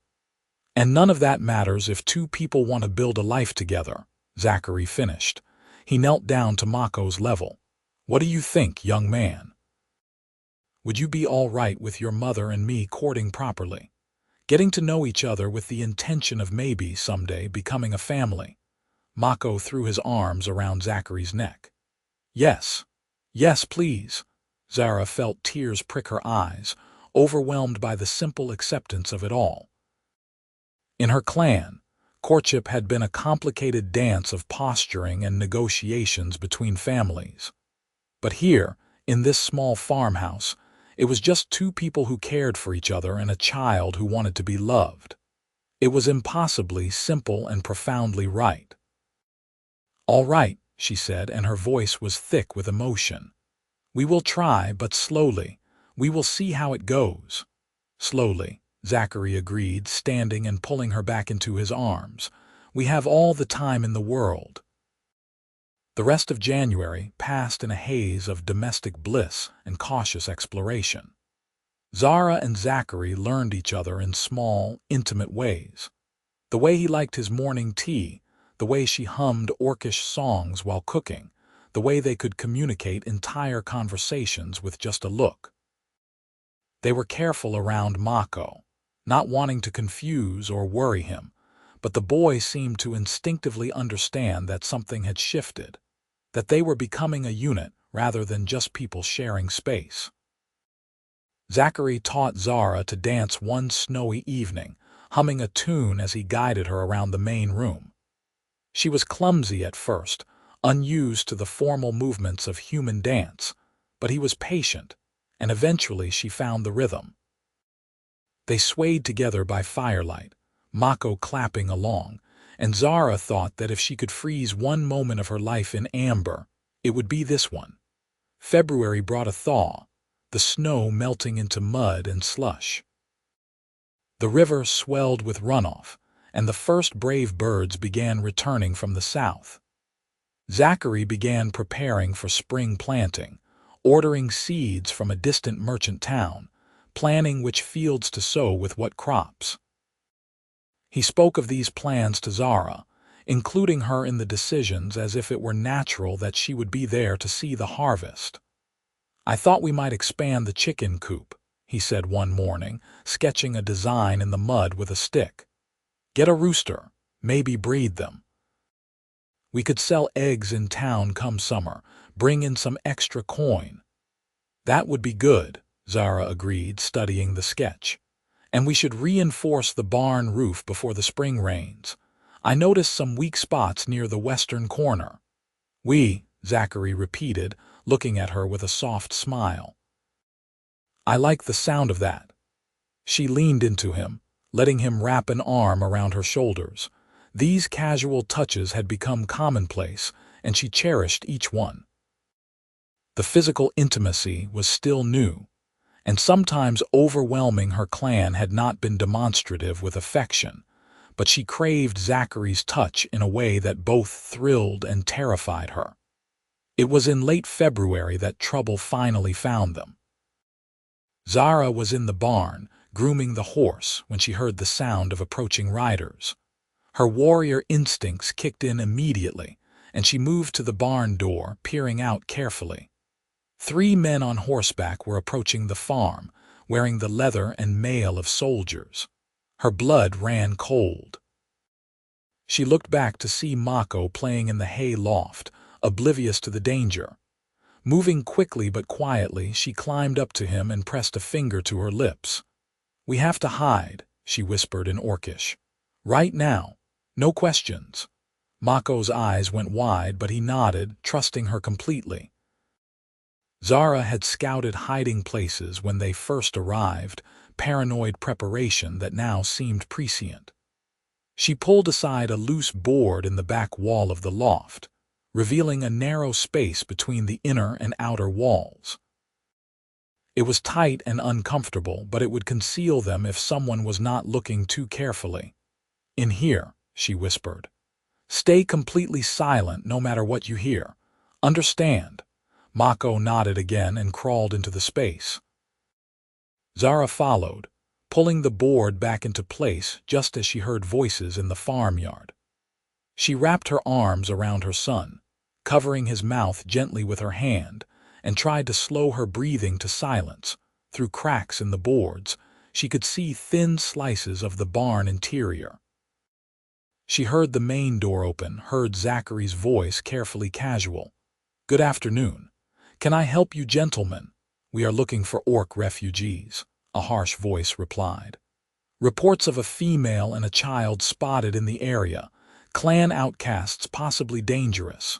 none of that matters if two people want to build a life together, Zachary finished. He knelt down to Mako's level. What do you think, young man? Would you be all right with your mother and me courting properly? Getting to know each other with the intention of maybe someday becoming a family? Mako threw his arms around Zachary's neck. Yes. Yes, please. Zara felt tears prick her eyes, overwhelmed by the simple acceptance of it all. In her clan, courtship had been a complicated dance of posturing and negotiations between families. But here, in this small farmhouse, it was just two people who cared for each other and a child who wanted to be loved. It was impossibly simple and profoundly right. All right, she said, and her voice was thick with emotion. We will try, but slowly. We will see how it goes. Slowly, Zachary agreed, standing and pulling her back into his arms. We have all the time in the world. The rest of January passed in a haze of domestic bliss and cautious exploration. Zara and Zachary learned each other in small, intimate ways. The way he liked his morning tea, the way she hummed orcish songs while cooking, the way they could communicate entire conversations with just a look. They were careful around Mako, not wanting to confuse or worry him, but the boy seemed to instinctively understand that something had shifted, that they were becoming a unit rather than just people sharing space. Zachary taught Zara to dance one snowy evening, humming a tune as he guided her around the main room. She was clumsy at first, unused to the formal movements of human dance, but he was patient, and eventually she found the rhythm. They swayed together by firelight, Mako clapping along, and Zara thought that if she could freeze one moment of her life in amber, it would be this one. February brought a thaw, the snow melting into mud and slush. The river swelled with runoff, and the first brave birds began returning from the south. Zachary began preparing for spring planting, ordering seeds from a distant merchant town, planning which fields to sow with what crops. He spoke of these plans to Zara, including her in the decisions as if it were natural that she would be there to see the harvest. "I thought we might expand the chicken coop," he said one morning, sketching a design in the mud with a stick. "Get a rooster, maybe breed them. We could sell eggs in town come summer, bring in some extra coin." "That would be good," Zara agreed, studying the sketch. "And we should reinforce the barn roof before the spring rains. I noticed some weak spots near the western corner." Zachary repeated, looking at her with a soft smile. "I like the sound of that." She leaned into him, letting him wrap an arm around her shoulders. These casual touches had become commonplace, and she cherished each one. The physical intimacy was still new, and sometimes overwhelming. Her clan had not been demonstrative with affection, but she craved Zachary's touch in a way that both thrilled and terrified her. It was in late February that trouble finally found them. Zara was in the barn, grooming the horse, when she heard the sound of approaching riders. Her warrior instincts kicked in immediately, and she moved to the barn door, peering out carefully. 3 men on horseback were approaching the farm, wearing the leather and mail of soldiers. Her blood ran cold. She looked back to see Mako playing in the hay loft, oblivious to the danger. Moving quickly but quietly, she climbed up to him and pressed a finger to her lips. "We have to hide," she whispered in Orcish. "Right now. No questions." Mako's eyes went wide, but he nodded, trusting her completely. Zara had scouted hiding places when they first arrived, paranoid preparation that now seemed prescient. She pulled aside a loose board in the back wall of the loft, revealing a narrow space between the inner and outer walls. It was tight and uncomfortable, but it would conceal them if someone was not looking too carefully. "In here," she whispered. "Stay completely silent no matter what you hear. Understand?" Mako nodded again and crawled into the space. Zara followed, pulling the board back into place just as she heard voices in the farmyard. She wrapped her arms around her son, covering his mouth gently with her hand, and tried to slow her breathing to silence. Through cracks in the boards, she could see thin slices of the barn interior. She heard the main door open, heard Zachary's voice carefully casual. "Good afternoon. Can I help you gentlemen? We are looking for orc refugees," a harsh voice replied. "Reports of a female and a child spotted in the area, clan outcasts possibly dangerous."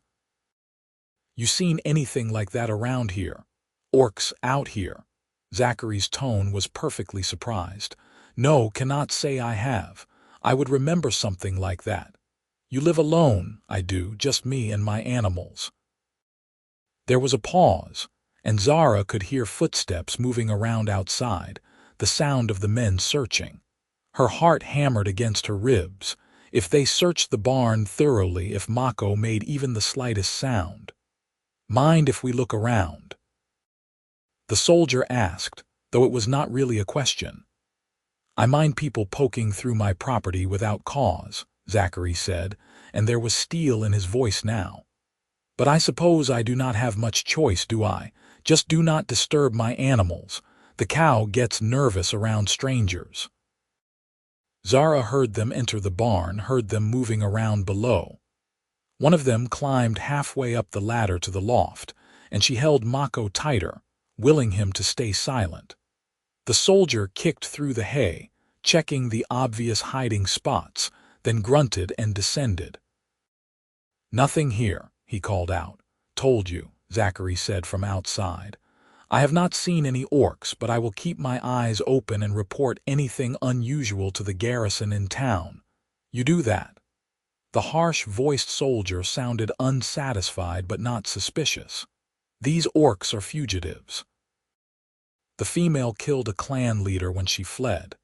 "You seen anything like that around here? Orcs out here?" Zachary's tone was perfectly surprised. "No, cannot say I have. I would remember something like that. You live alone?" "I do, just me and my animals." There was a pause, and Zara could hear footsteps moving around outside, the sound of the men searching. Her heart hammered against her ribs. If they searched the barn thoroughly, if Mako made even the slightest sound. "Mind if we look around?" the soldier asked, though it was not really a question. "I mind people poking through my property without cause," Zachary said, and there was steel in his voice now. "But I suppose I do not have much choice, do I? Just do not disturb my animals. The cow gets nervous around strangers." Zara heard them enter the barn, heard them moving around below. One of them climbed halfway up the ladder to the loft, and she held Mako tighter, willing him to stay silent. The soldier kicked through the hay, checking the obvious hiding spots, then grunted and descended. "Nothing here," he called out. "Told you," Zachary said from outside. "I have not seen any orcs, but I will keep my eyes open and report anything unusual to the garrison in town. You do that." The harsh-voiced soldier sounded unsatisfied but not suspicious. "These orcs are fugitives. The female killed a clan leader when she fled.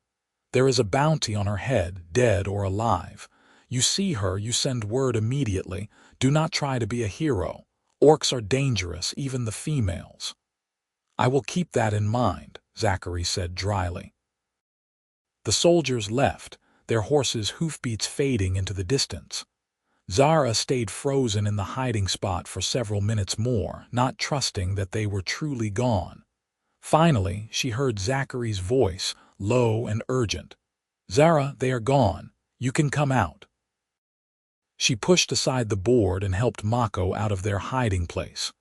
There is a bounty on her head, dead or alive. You see her, you send word immediately. Do not try to be a hero. Orcs are dangerous, even the females." "I will keep that in mind," Zachary said dryly. The soldiers left, their horses' hoofbeats fading into the distance. Zara stayed frozen in the hiding spot for several minutes more, not trusting that they were truly gone. Finally, she heard Zachary's voice, low and urgent. "Zara, they are gone. You can come out." She pushed aside the board and helped Mako out of their hiding place.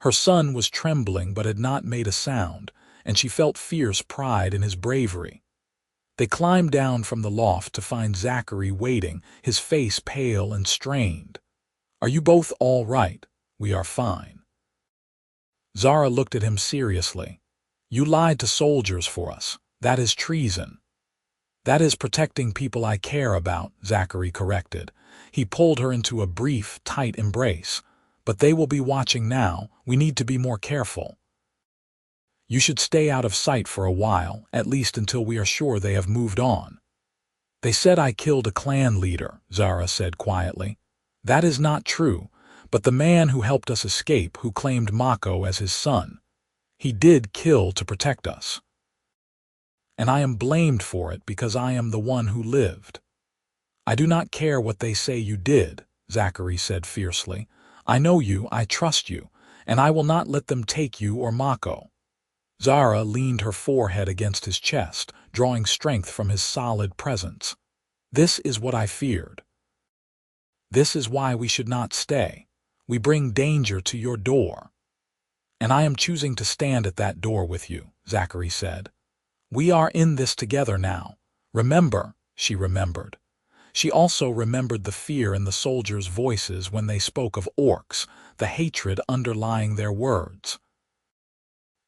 Her son was trembling but had not made a sound, and she felt fierce pride in his bravery. They climbed down from the loft to find Zachary waiting, his face pale and strained. "Are you both all right?" "We are fine." Zara looked at him seriously. "You lied to soldiers for us. That is treason." "That is protecting people I care about," Zachary corrected. He pulled her into a brief, tight embrace. "But they will be watching now. We need to be more careful. You should stay out of sight for a while, at least until we are sure they have moved on." "They said I killed a clan leader," Zara said quietly. "That is not true, but the man who helped us escape, who claimed Mako as his son, he did kill to protect us. And I am blamed for it because I am the one who lived." "I do not care what they say you did," Zachary said fiercely. "I know you, I trust you, and I will not let them take you or Mako." Zara leaned her forehead against his chest, drawing strength from his solid presence. "This is what I feared. This is why we should not stay. We bring danger to your door. And I am choosing to stand at that door with you," Zachary said. "We are in this together now. Remember," she remembered. She also remembered the fear in the soldiers' voices when they spoke of orcs, the hatred underlying their words.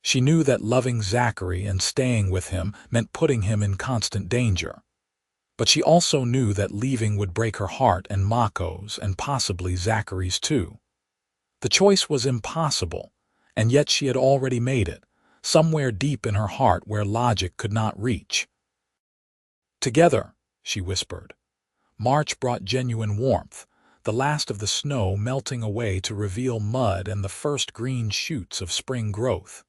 She knew that loving Zachary and staying with him meant putting him in constant danger. But she also knew that leaving would break her heart and Mako's and possibly Zachary's too. The choice was impossible, and yet she had already made it, somewhere deep in her heart where logic could not reach. "Together," she whispered. March brought genuine warmth, the last of the snow melting away to reveal mud and the first green shoots of spring growth.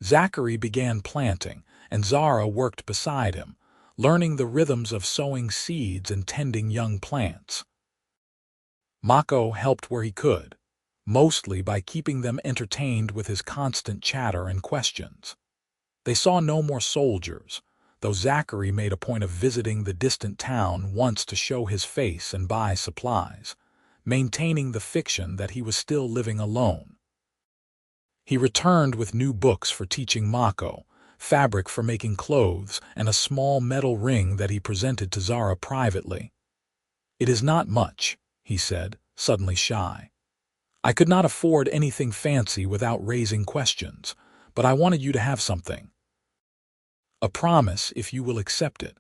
Zachary began planting, and Zara worked beside him, learning the rhythms of sowing seeds and tending young plants. Mako helped where he could, mostly by keeping them entertained with his constant chatter and questions. They saw no more soldiers, though Zachary made a point of visiting the distant town once to show his face and buy supplies, maintaining the fiction that he was still living alone. He returned with new books for teaching Mako, fabric for making clothes, and a small metal ring that he presented to Zara privately. "It is not much," he said, suddenly shy. "I could not afford anything fancy without raising questions, but I wanted you to have something. A promise if you will accept it."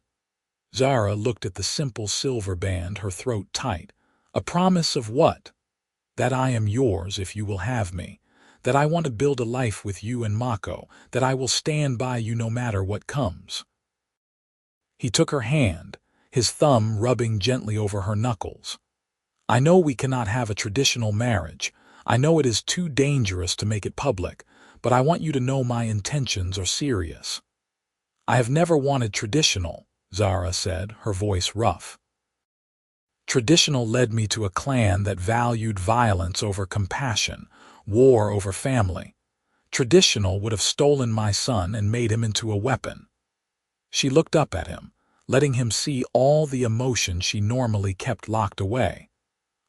Zara looked at the simple silver band, her throat tight. "A promise of what?" "That I am yours if you will have me. That I want to build a life with you and Mako, that I will stand by you no matter what comes." He took her hand, his thumb rubbing gently over her knuckles. "I know we cannot have a traditional marriage. I know it is too dangerous to make it public, but I want you to know my intentions are serious." "I have never wanted traditional," Zara said, her voice rough. Traditional led me to a clan that valued violence over compassion, war over family. Traditional would have stolen my son and made him into a weapon. She looked up at him, letting him see all the emotion she normally kept locked away.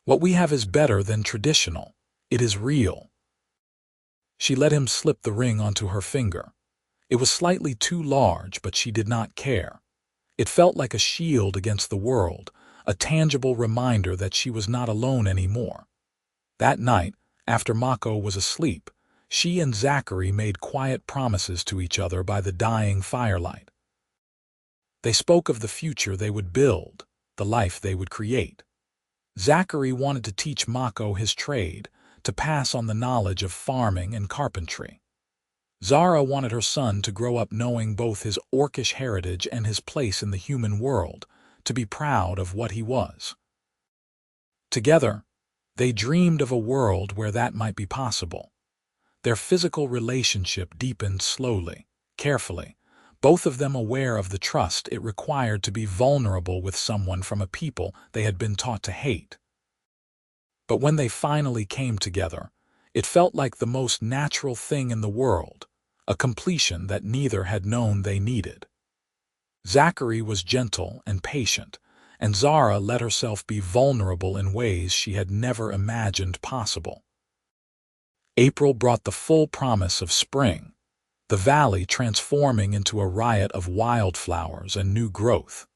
What we have is better than traditional. It is real. She let him slip the ring onto her finger. It was slightly too large, but she did not care. It felt like a shield against the world, a tangible reminder that she was not alone anymore. That night, after Mako was asleep, she and Zachary made quiet promises to each other by the dying firelight. They spoke of the future they would build, the life they would create. Zachary wanted to teach Mako his trade, to pass on the knowledge of farming and carpentry. Zara wanted her son to grow up knowing both his orcish heritage and his place in the human world, to be proud of what he was. Together, they dreamed of a world where that might be possible. Their physical relationship deepened slowly, carefully, both of them aware of the trust it required to be vulnerable with someone from a people they had been taught to hate. But when they finally came together, it felt like the most natural thing in the world, a completion that neither had known they needed. Zachary was gentle and patient, and Zara let herself be vulnerable in ways she had never imagined possible. April brought the full promise of spring, the valley transforming into a riot of wildflowers and new growth.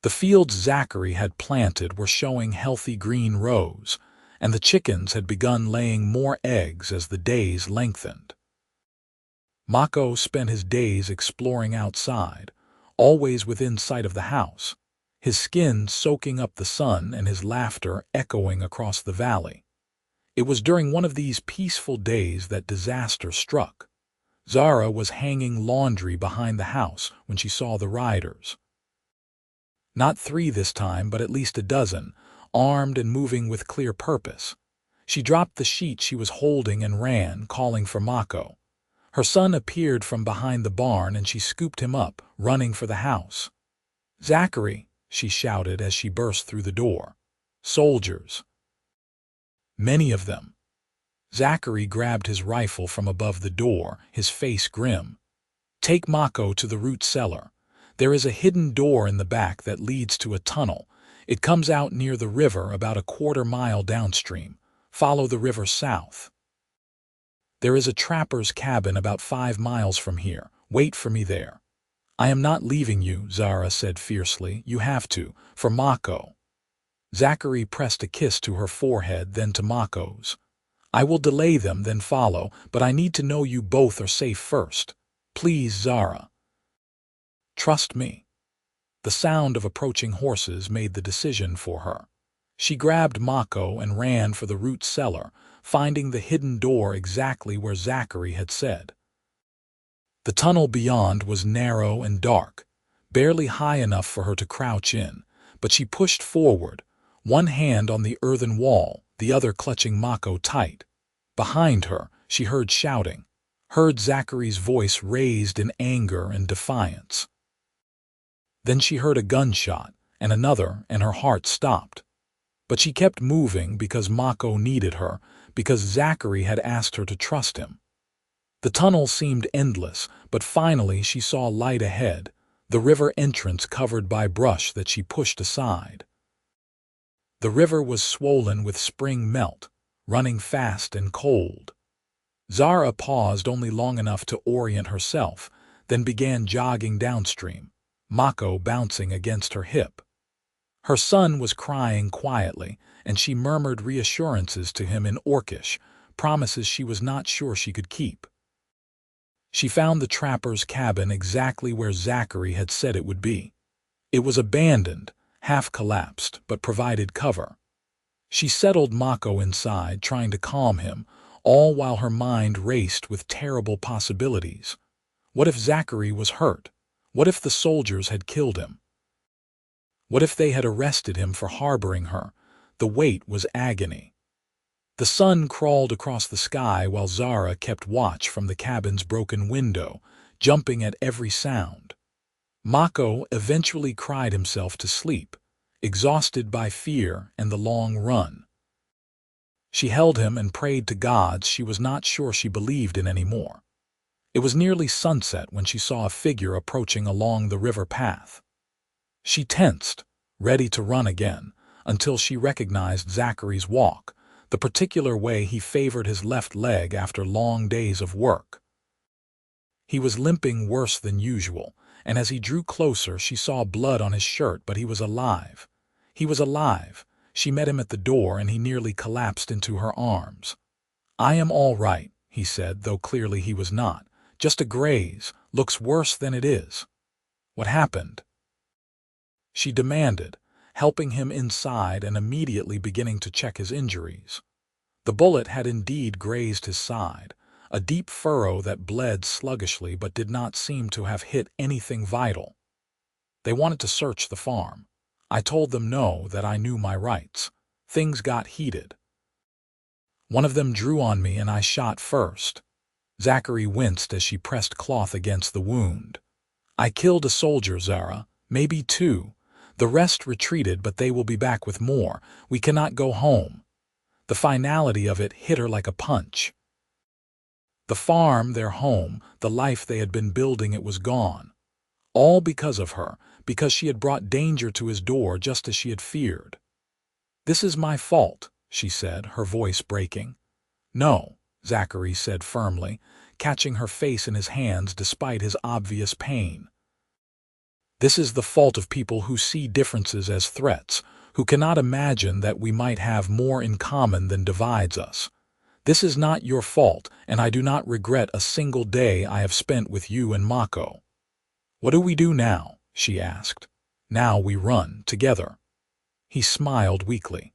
The fields Zachary had planted were showing healthy green rows, and the chickens had begun laying more eggs as the days lengthened. Mako spent his days exploring outside, always within sight of the house, his skin soaking up the sun and his laughter echoing across the valley. It was during one of these peaceful days that disaster struck. Zara was hanging laundry behind the house when she saw the riders. Not 3 this time, but at least a dozen, armed and moving with clear purpose. She dropped the sheet she was holding and ran, calling for Mako. Her son appeared from behind the barn and she scooped him up, running for the house. "Zachary," she shouted as she burst through the door. "Soldiers." Many of them. Zachary grabbed his rifle from above the door, his face grim. "Take Mako to the root cellar. There is a hidden door in the back that leads to a tunnel. It comes out near the river about a 1/4 mile downstream. Follow the river south. There is a trapper's cabin about 5 miles from here. Wait for me there." "I am not leaving you," Zara said fiercely. "You have to, for Mako." Zachary pressed a kiss to her forehead, then to Mako's. "I will delay them, then follow, but I need to know you both are safe first. Please, Zara." "Trust me." The sound of approaching horses made the decision for her. She grabbed Mako and ran for the root cellar, finding the hidden door exactly where Zachary had said. The tunnel beyond was narrow and dark, barely high enough for her to crouch in, but she pushed forward, one hand on the earthen wall, the other clutching Mako tight. Behind her, she heard shouting, heard Zachary's voice raised in anger and defiance. Then she heard a gunshot, and another, and her heart stopped. But she kept moving because Mako needed her, because Zachary had asked her to trust him. The tunnel seemed endless, but finally she saw light ahead, the river entrance covered by brush that she pushed aside. The river was swollen with spring melt, running fast and cold. Zara paused only long enough to orient herself, then began jogging downstream, Mako bouncing against her hip. Her son was crying quietly, and she murmured reassurances to him in Orcish, promises she was not sure she could keep. She found the trapper's cabin exactly where Zachary had said it would be. It was abandoned, half collapsed, but provided cover. She settled Mako inside, trying to calm him, all while her mind raced with terrible possibilities. What if Zachary was hurt? What if the soldiers had killed him? What if they had arrested him for harboring her? The weight was agony. The sun crawled across the sky while Zara kept watch from the cabin's broken window, jumping at every sound. Mako eventually cried himself to sleep. exhausted by fear and the long run. She held him and prayed to gods she was not sure she believed in anymore. It was nearly sunset when she saw a figure approaching along the river path. She tensed, ready to run again, until she recognized Zachary's walk, the particular way he favored his left leg after long days of work. He was limping worse than usual, and as he drew closer she saw blood on his shirt, but he was alive. He was alive. She met him at the door and he nearly collapsed into her arms. "I am all right," he said, though clearly he was not. "Just a graze. Looks worse than it is." "What happened?" she demanded, helping him inside and immediately beginning to check his injuries. The bullet had indeed grazed his side, a deep furrow that bled sluggishly but did not seem to have hit anything vital. "They wanted to search the farm. I told them no, that I knew my rights. Things got heated. One of them drew on me and I shot first." Zachary winced as she pressed cloth against the wound. "I killed a soldier, Zara, maybe two. The rest retreated, but they will be back with more. We cannot go home." The finality of it hit her like a punch. The farm, their home, the life they had been building, it was gone. All because of her, because she had brought danger to his door just as she had feared. "This is my fault," she said, her voice breaking. "No," Zachary said firmly, catching her face in his hands despite his obvious pain. "This is the fault of people who see differences as threats, who cannot imagine that we might have more in common than divides us. This is not your fault, and I do not regret a single day I have spent with you and Mako." "What do we do now?" she asked. "Now we run, together." He smiled weakly.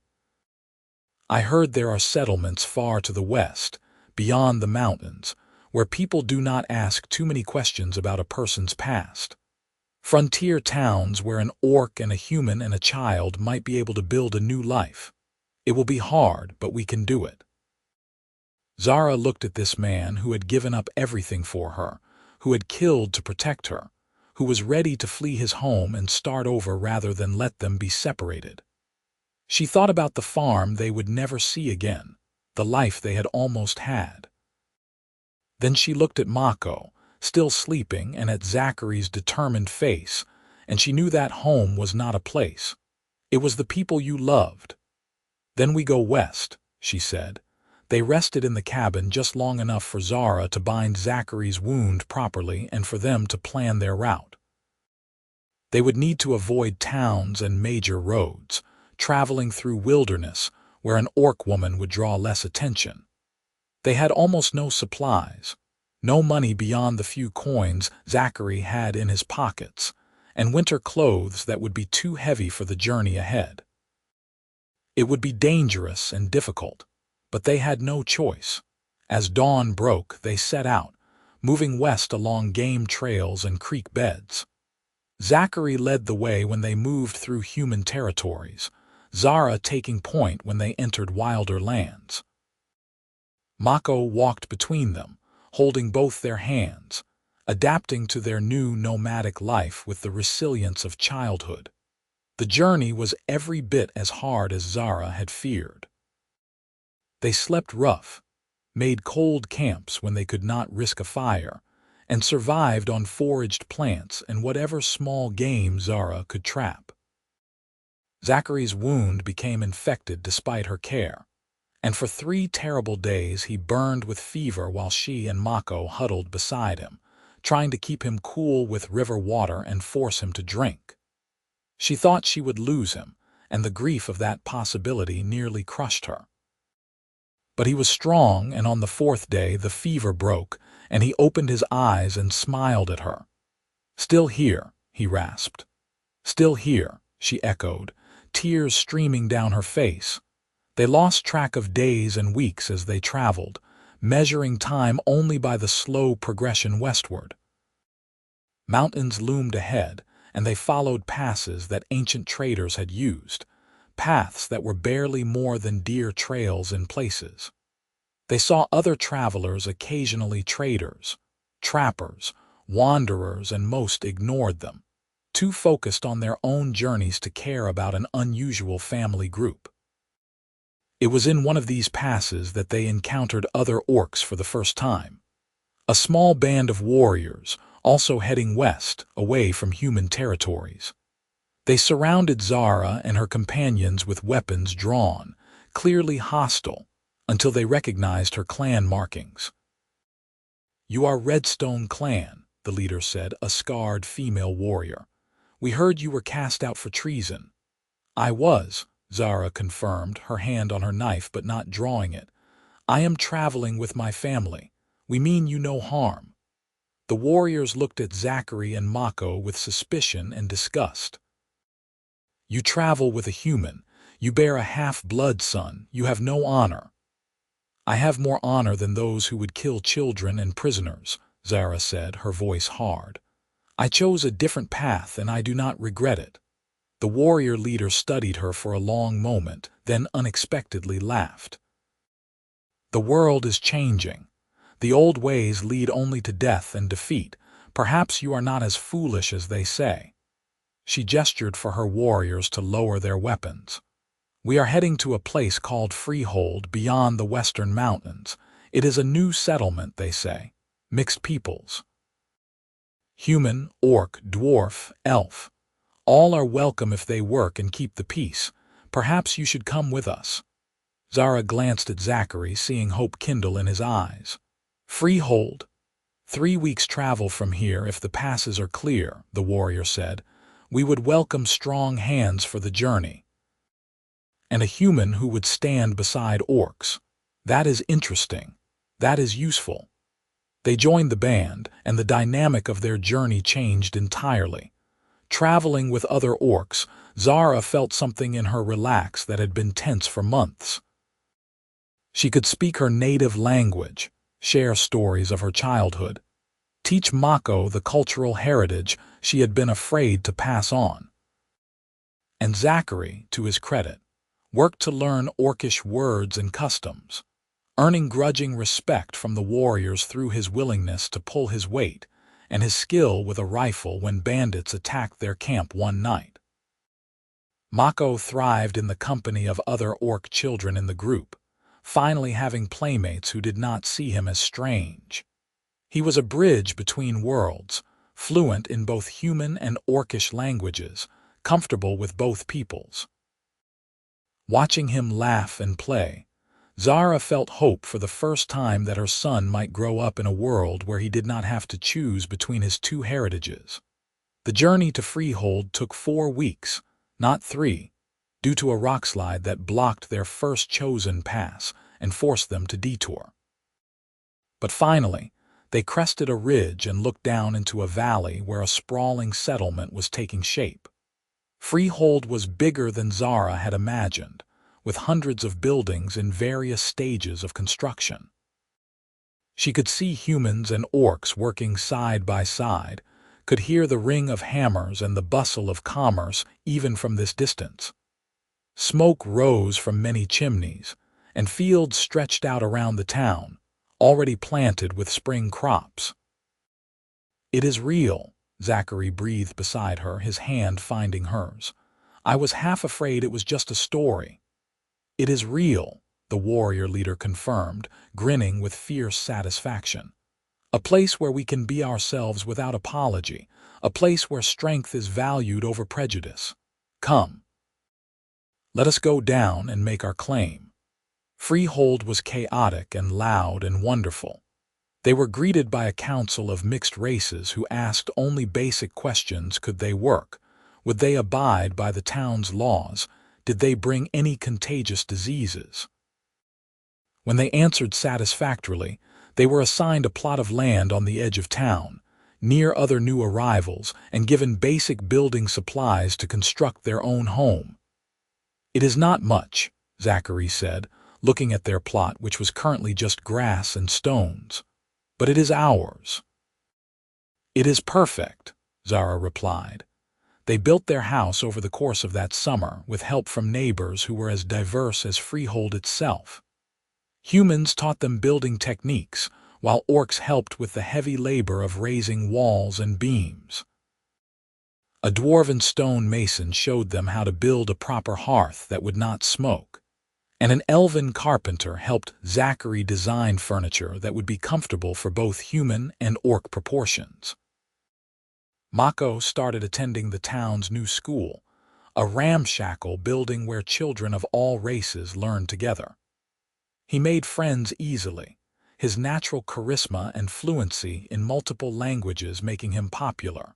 "I heard there are settlements far to the west, beyond the mountains, where people do not ask too many questions about a person's past. Frontier towns where an orc and a human and a child might be able to build a new life. It will be hard, but we can do it." Zara looked at this man who had given up everything for her, who had killed to protect her, who was ready to flee his home and start over rather than let them be separated. She thought about the farm they would never see again, the life they had almost had. Then she looked at Mako, still sleeping, and at Zachary's determined face, and she knew that home was not a place. It was the people you loved. "Then we go west," she said. They rested in the cabin just long enough for Zara to bind Zachary's wound properly and for them to plan their route. They would need to avoid towns and major roads, traveling through wilderness where an orc woman would draw less attention. They had almost no supplies, no money beyond the few coins Zachary had in his pockets, and winter clothes that would be too heavy for the journey ahead. It would be dangerous and difficult, but they had no choice. As dawn broke, they set out, moving west along game trails and creek beds. Zachary led the way when they moved through human territories, Zara taking point when they entered wilder lands. Mako walked between them, holding both their hands, adapting to their new nomadic life with the resilience of childhood. The journey was every bit as hard as Zara had feared. They slept rough, made cold camps when they could not risk a fire, and survived on foraged plants and whatever small game Zara could trap. Zachary's wound became infected despite her care, and for 3 terrible days he burned with fever while she and Mako huddled beside him, trying to keep him cool with river water and force him to drink. She thought she would lose him, and the grief of that possibility nearly crushed her. But he was strong, and on the 4th day the fever broke, and he opened his eyes and smiled at her. "Still here," he rasped. "Still here," she echoed, tears streaming down her face. They lost track of days and weeks as they traveled, measuring time only by the slow progression westward. Mountains loomed ahead, and they followed passes that ancient traders had used, paths that were barely more than deer trails in places. They saw other travelers, occasionally traders, trappers, wanderers, and most ignored them. too focused on their own journeys to care about an unusual family group. It was in one of these passes that they encountered other orcs for the first time. A small band of warriors, also heading west, away from human territories. They surrounded Zara and her companions with weapons drawn, clearly hostile, until they recognized her clan markings. "You are Redstone Clan," the leader said, a scarred female warrior. "We heard you were cast out for treason." "I was," Zara confirmed, her hand on her knife but not drawing it. "I am traveling with my family. We mean you no harm." The warriors looked at Zachary and Mako with suspicion and disgust. "You travel with a human. You bear a half-blood son. You have no honor." "I have more honor than those who would kill children and prisoners," Zara said, her voice hard. "I chose a different path and I do not regret it." The warrior leader studied her for a long moment, then unexpectedly laughed. "The world is changing. The old ways lead only to death and defeat. Perhaps you are not as foolish as they say." She gestured for her warriors to lower their weapons. "We are heading to a place called Freehold beyond the western mountains. It is a new settlement, they say. Mixed peoples. Human, orc, dwarf, elf. All are welcome if they work and keep the peace. Perhaps you should come with us." Zara glanced at Zachary, seeing hope kindle in his eyes. "Freehold? 3 weeks' travel from here if the passes are clear," the warrior said. "We would welcome strong hands for the journey. And a human who would stand beside orcs. That is interesting. That is useful." They joined the band, and the dynamic of their journey changed entirely. Traveling with other orcs, Zara felt something in her relax that had been tense for months. She could speak her native language, share stories of her childhood, teach Mako the cultural heritage she had been afraid to pass on. And Zachary, to his credit, worked to learn orcish words and customs, earning grudging respect from the warriors through his willingness to pull his weight and his skill with a rifle when bandits attacked their camp one night. Mako thrived in the company of other orc children in the group, finally having playmates who did not see him as strange. He was a bridge between worlds, fluent in both human and orcish languages, comfortable with both peoples. Watching him laugh and play, Zara felt hope for the first time that her son might grow up in a world where he did not have to choose between his two heritages. The journey to Freehold took 4 weeks, not 3, due to a rockslide that blocked their first chosen pass and forced them to detour. But finally, they crested a ridge and looked down into a valley where a sprawling settlement was taking shape. Freehold was bigger than Zara had imagined, with hundreds of buildings in various stages of construction. She could see humans and orcs working side by side, could hear the ring of hammers and the bustle of commerce even from this distance. Smoke rose from many chimneys, and fields stretched out around the town, already planted with spring crops. "It is real," Zachary breathed beside her, his hand finding hers. "I was half afraid it was just a story." "It is real," the warrior leader confirmed, grinning with fierce satisfaction. "A place where we can be ourselves without apology, a place where strength is valued over prejudice. Come. Let us go down and make our claim." Freehold was chaotic and loud and wonderful. They were greeted by a council of mixed races who asked only basic questions: could they work? Would they abide by the town's laws? Did they bring any contagious diseases? When they answered satisfactorily, they were assigned a plot of land on the edge of town, near other new arrivals, and given basic building supplies to construct their own home. "It is not much," Zachary said, looking at their plot, which was currently just grass and stones. "But it is ours." "It is perfect," Zara replied. They built their house over the course of that summer with help from neighbors who were as diverse as Freehold itself. Humans taught them building techniques, while orcs helped with the heavy labor of raising walls and beams. A dwarven stone mason showed them how to build a proper hearth that would not smoke, and an elven carpenter helped Zachary design furniture that would be comfortable for both human and orc proportions. Mako started attending the town's new school, a ramshackle building where children of all races learned together. He made friends easily, his natural charisma and fluency in multiple languages making him popular.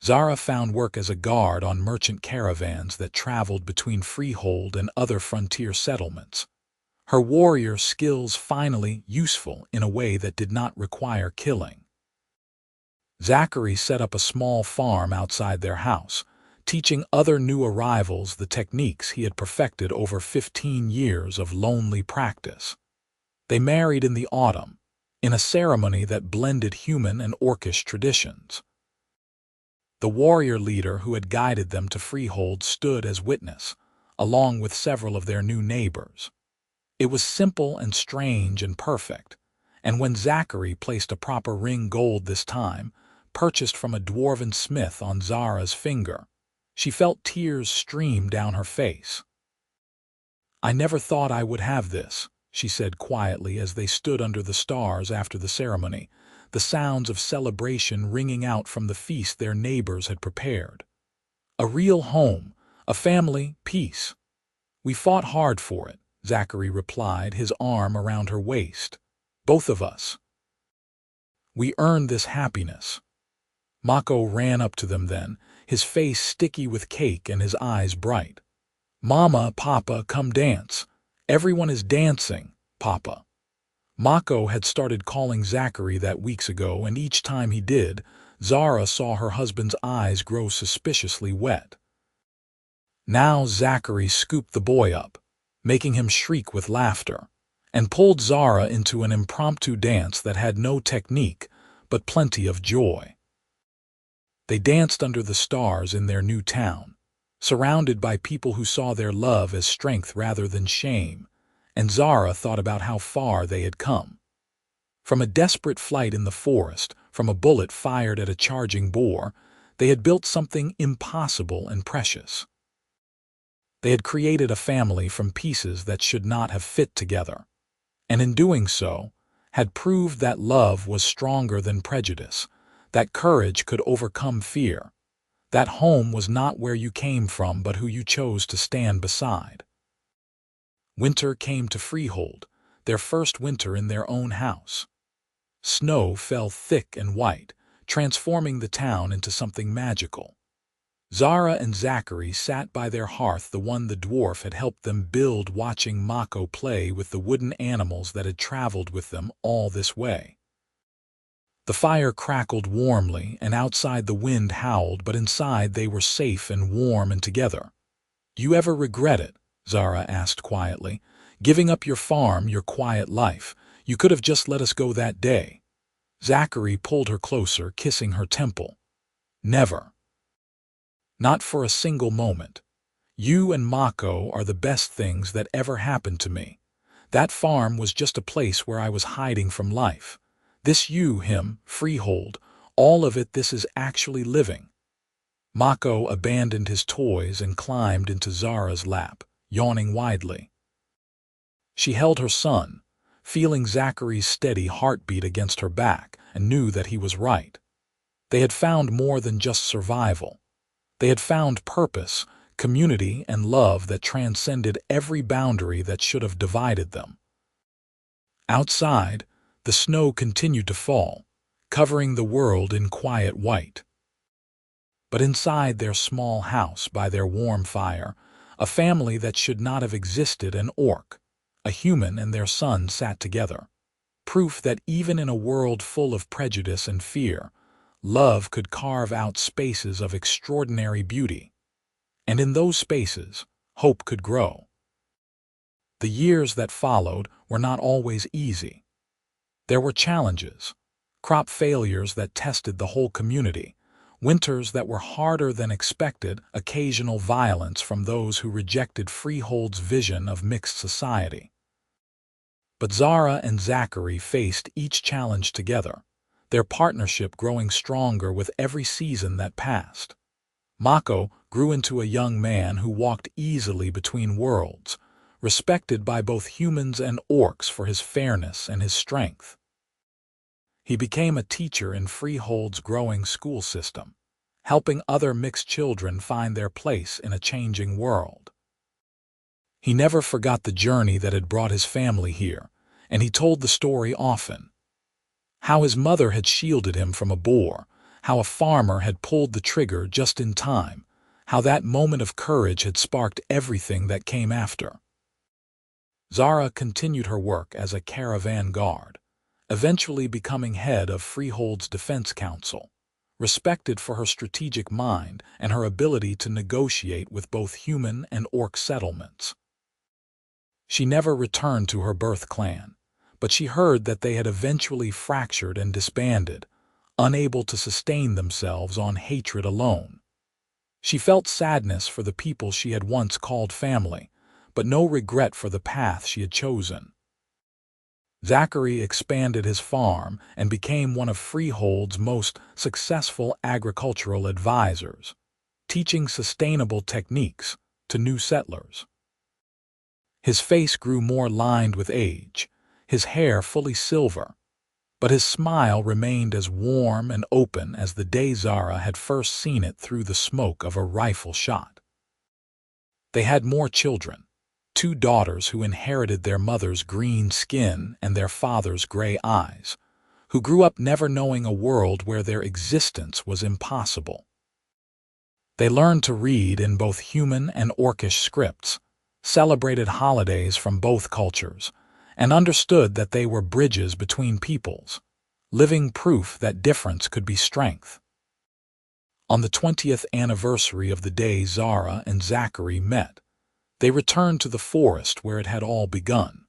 Zara found work as a guard on merchant caravans that traveled between freehold and other frontier settlements. Her warrior skills finally useful in a way that did not require killing. Zachary set up a small farm outside their house, teaching other new arrivals the techniques he had perfected over 15 years of lonely practice. They married in the autumn, in a ceremony that blended human and orcish traditions. The warrior leader who had guided them to freehold stood as witness, along with several of their new neighbors. It was simple and strange and perfect, and when Zachary placed a proper ring gold this time, purchased from a dwarven smith on Zara's finger, she felt tears stream down her face. "I never thought I would have this," she said quietly as they stood under the stars after the ceremony, the sounds of celebration ringing out from the feast their neighbors had prepared. "A real home, a family, peace. We fought hard for it," Zachary replied, his arm around her waist. "Both of us. We earned this happiness." Mako ran up to them then, his face sticky with cake and his eyes bright. "Mama, Papa, come dance. Everyone is dancing, Papa." Mako had started calling Zachary that weeks ago, and each time he did, Zara saw her husband's eyes grow suspiciously wet. Now Zachary scooped the boy up, making him shriek with laughter, and pulled Zara into an impromptu dance that had no technique, but plenty of joy. They danced under the stars in their new town, surrounded by people who saw their love as strength rather than shame, and Zara thought about how far they had come. From a desperate flight in the forest, from a bullet fired at a charging boar, they had built something impossible and precious. They had created a family from pieces that should not have fit together, and in doing so, had proved that love was stronger than prejudice, that courage could overcome fear, that home was not where you came from but who you chose to stand beside. Winter came to Freehold, their first winter in their own house. Snow fell thick and white, transforming the town into something magical. Zara and Zachary sat by their hearth, the one the dwarf had helped them build, watching Mako play with the wooden animals that had traveled with them all this way. The fire crackled warmly, and outside the wind howled, but inside they were safe and warm and together. "You ever regret it?" Zara asked quietly. "Giving up your farm, your quiet life. You could have just let us go that day." Zachary pulled her closer, kissing her temple. "Never. Not for a single moment. You and Mako are the best things that ever happened to me. That farm was just a place where I was hiding from life. This you, him, freehold, all of it, this is actually living." Mako abandoned his toys and climbed into Zara's lap, yawning widely. She held her son, feeling Zachary's steady heartbeat against her back, and knew that he was right. They had found more than just survival. They had found purpose, community, and love that transcended every boundary that should have divided them. Outside, the snow continued to fall, covering the world in quiet white. But inside their small house by their warm fire, a family that should not have existed, an orc, a human and their son sat together. Proof that even in a world full of prejudice and fear, love could carve out spaces of extraordinary beauty. And in those spaces, hope could grow. The years that followed were not always easy. There were challenges, crop failures that tested the whole community, winters that were harder than expected, occasional violence from those who rejected Freehold's vision of mixed society. But Zara and Zachary faced each challenge together. their partnership growing stronger with every season that passed. Mako grew into a young man who walked easily between worlds, respected by both humans and orcs for his fairness and his strength. He became a teacher in Freehold's growing school system, helping other mixed children find their place in a changing world. He never forgot the journey that had brought his family here, and he told the story often. How his mother had shielded him from a boar, how a farmer had pulled the trigger just in time, how that moment of courage had sparked everything that came after. Zara continued her work as a caravan guard, eventually becoming head of Freehold's Defense Council, respected for her strategic mind and her ability to negotiate with both human and orc settlements. She never returned to her birth clan, but she heard that they had eventually fractured and disbanded, unable to sustain themselves on hatred alone. She felt sadness for the people she had once called family, but no regret for the path she had chosen. Zachary expanded his farm and became one of Freehold's most successful agricultural advisors, teaching sustainable techniques to new settlers. His face grew more lined with age, his hair fully silver, but his smile remained as warm and open as the day Zara had first seen it through the smoke of a rifle shot. They had more children, 2 daughters who inherited their mother's green skin and their father's gray eyes, who grew up never knowing a world where their existence was impossible. They learned to read in both human and orcish scripts, celebrated holidays from both cultures, and understood that they were bridges between peoples, living proof that difference could be strength. On the 20th anniversary of the day Zara and Zachary met, they returned to the forest where it had all begun.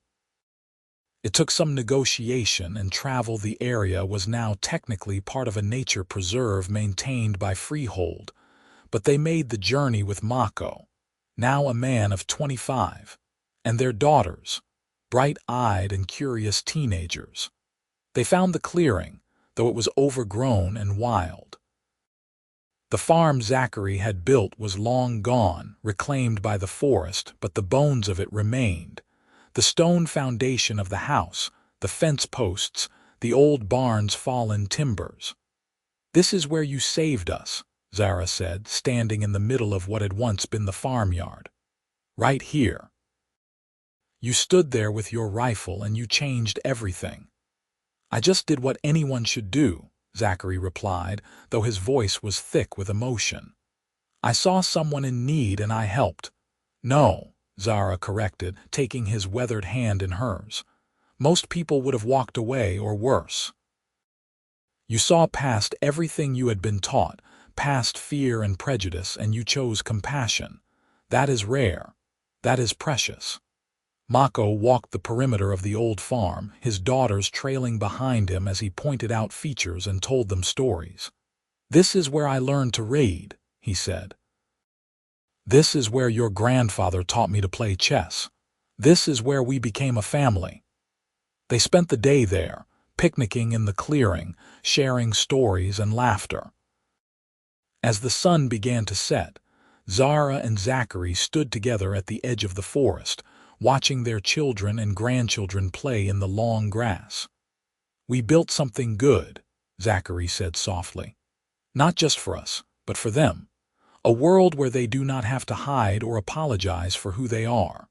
It took some negotiation and travel. The area was now technically part of a nature preserve maintained by Freehold, but they made the journey with Mako, now a man of 25, and their daughters, bright-eyed and curious teenagers. They found the clearing, though it was overgrown and wild. The farm Zachary had built was long gone, reclaimed by the forest, but the bones of it remained. The stone foundation of the house, the fence posts, the old barn's fallen timbers. "This is where you saved us," Zara said, standing in the middle of what had once been the farmyard. "Right here. You stood there with your rifle and you changed everything." "I just did what anyone should do," Zachary replied, though his voice was thick with emotion. "I saw someone in need and I helped." "No," Zara corrected, taking his weathered hand in hers. "Most people would have walked away or worse. You saw past everything you had been taught, past fear and prejudice, and you chose compassion. That is rare. That is precious." Mako walked the perimeter of the old farm, his daughters trailing behind him as he pointed out features and told them stories. "This is where I learned to read," he said. "This is where your grandfather taught me to play chess. This is where we became a family." They spent the day there, picnicking in the clearing, sharing stories and laughter. As the sun began to set, Zara and Zachary stood together at the edge of the forest, watching their children and grandchildren play in the long grass. "We built something good," Zachary said softly. "Not just for us, but for them. A world where they do not have to hide or apologize for who they are."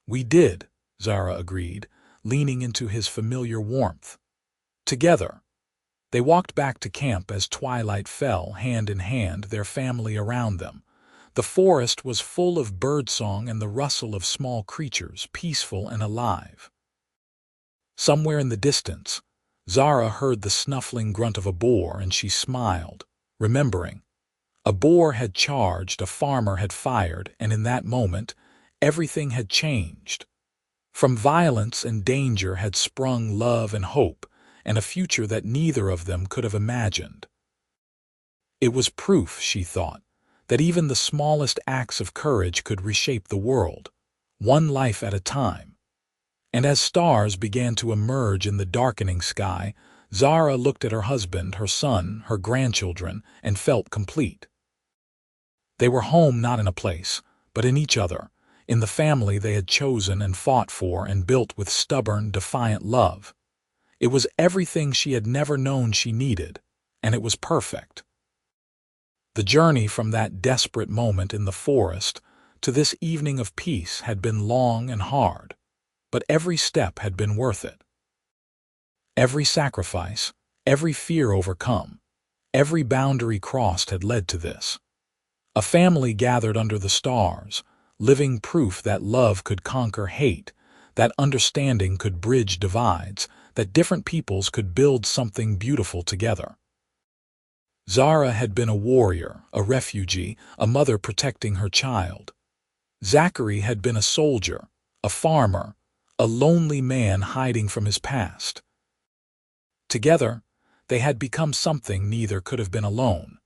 "We did," Zara agreed, leaning into his familiar warmth. Together, they walked back to camp as twilight fell, hand in hand, their family around them. The forest was full of birdsong and the rustle of small creatures, peaceful and alive. Somewhere in the distance, Zara heard the snuffling grunt of a boar, and she smiled, remembering. A boar had charged, a farmer had fired, and in that moment, everything had changed. From violence and danger had sprung love and hope, and a future that neither of them could have imagined. It was proof, she thought, that even the smallest acts of courage could reshape the world, one life at a time. And as stars began to emerge in the darkening sky, Zara looked at her husband, her son, her grandchildren, and felt complete. They were home not in a place, but in each other, in the family they had chosen and fought for and built with stubborn, defiant love. It was everything she had never known she needed, and it was perfect. The journey from that desperate moment in the forest to this evening of peace had been long and hard, but every step had been worth it. Every sacrifice, every fear overcome, every boundary crossed had led to this. A family gathered under the stars, living proof that love could conquer hate, that understanding could bridge divides, that different peoples could build something beautiful together. Zara had been a warrior, a refugee, a mother protecting her child. Zachary had been a soldier, a farmer, a lonely man hiding from his past. Together, they had become something neither could have been alone.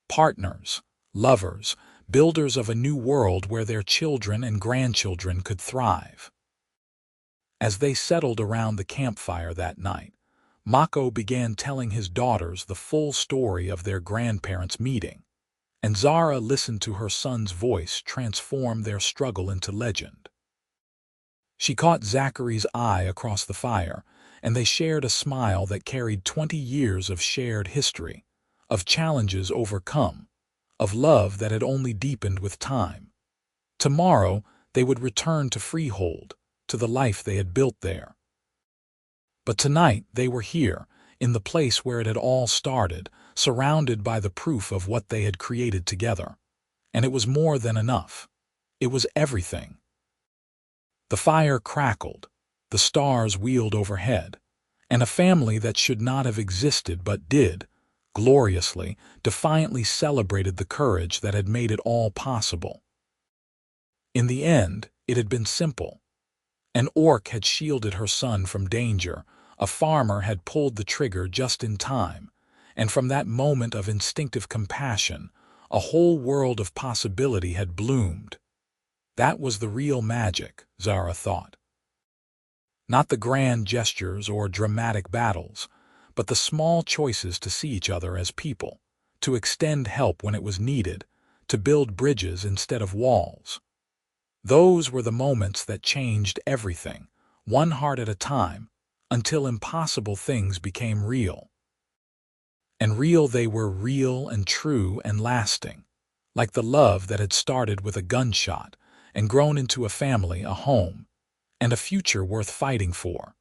Partners, lovers, builders of a new world where their children and grandchildren could thrive. As they settled around the campfire that night, Mako began telling his daughters the full story of their grandparents' meeting, and Zara listened to her son's voice transform their struggle into legend. She caught Zachary's eye across the fire, and they shared a smile that carried 20 years of shared history, of challenges overcome, of love that had only deepened with time. Tomorrow they would return to Freehold, to the life they had built there. But tonight they were here, in the place where it had all started, surrounded by the proof of what they had created together. And it was more than enough. It was everything. The fire crackled, the stars wheeled overhead, and a family that should not have existed but did, gloriously, defiantly celebrated the courage that had made it all possible. In the end, it had been simple. An orc had shielded her son from danger, a farmer had pulled the trigger just in time, and from that moment of instinctive compassion, a whole world of possibility had bloomed. That was the real magic, Zara thought. Not the grand gestures or dramatic battles, but the small choices to see each other as people, to extend help when it was needed, to build bridges instead of walls. Those were the moments that changed everything, one heart at a time, until impossible things became real. And real they were, real and true and lasting, like the love that had started with a gunshot and grown into a family, a home, and a future worth fighting for.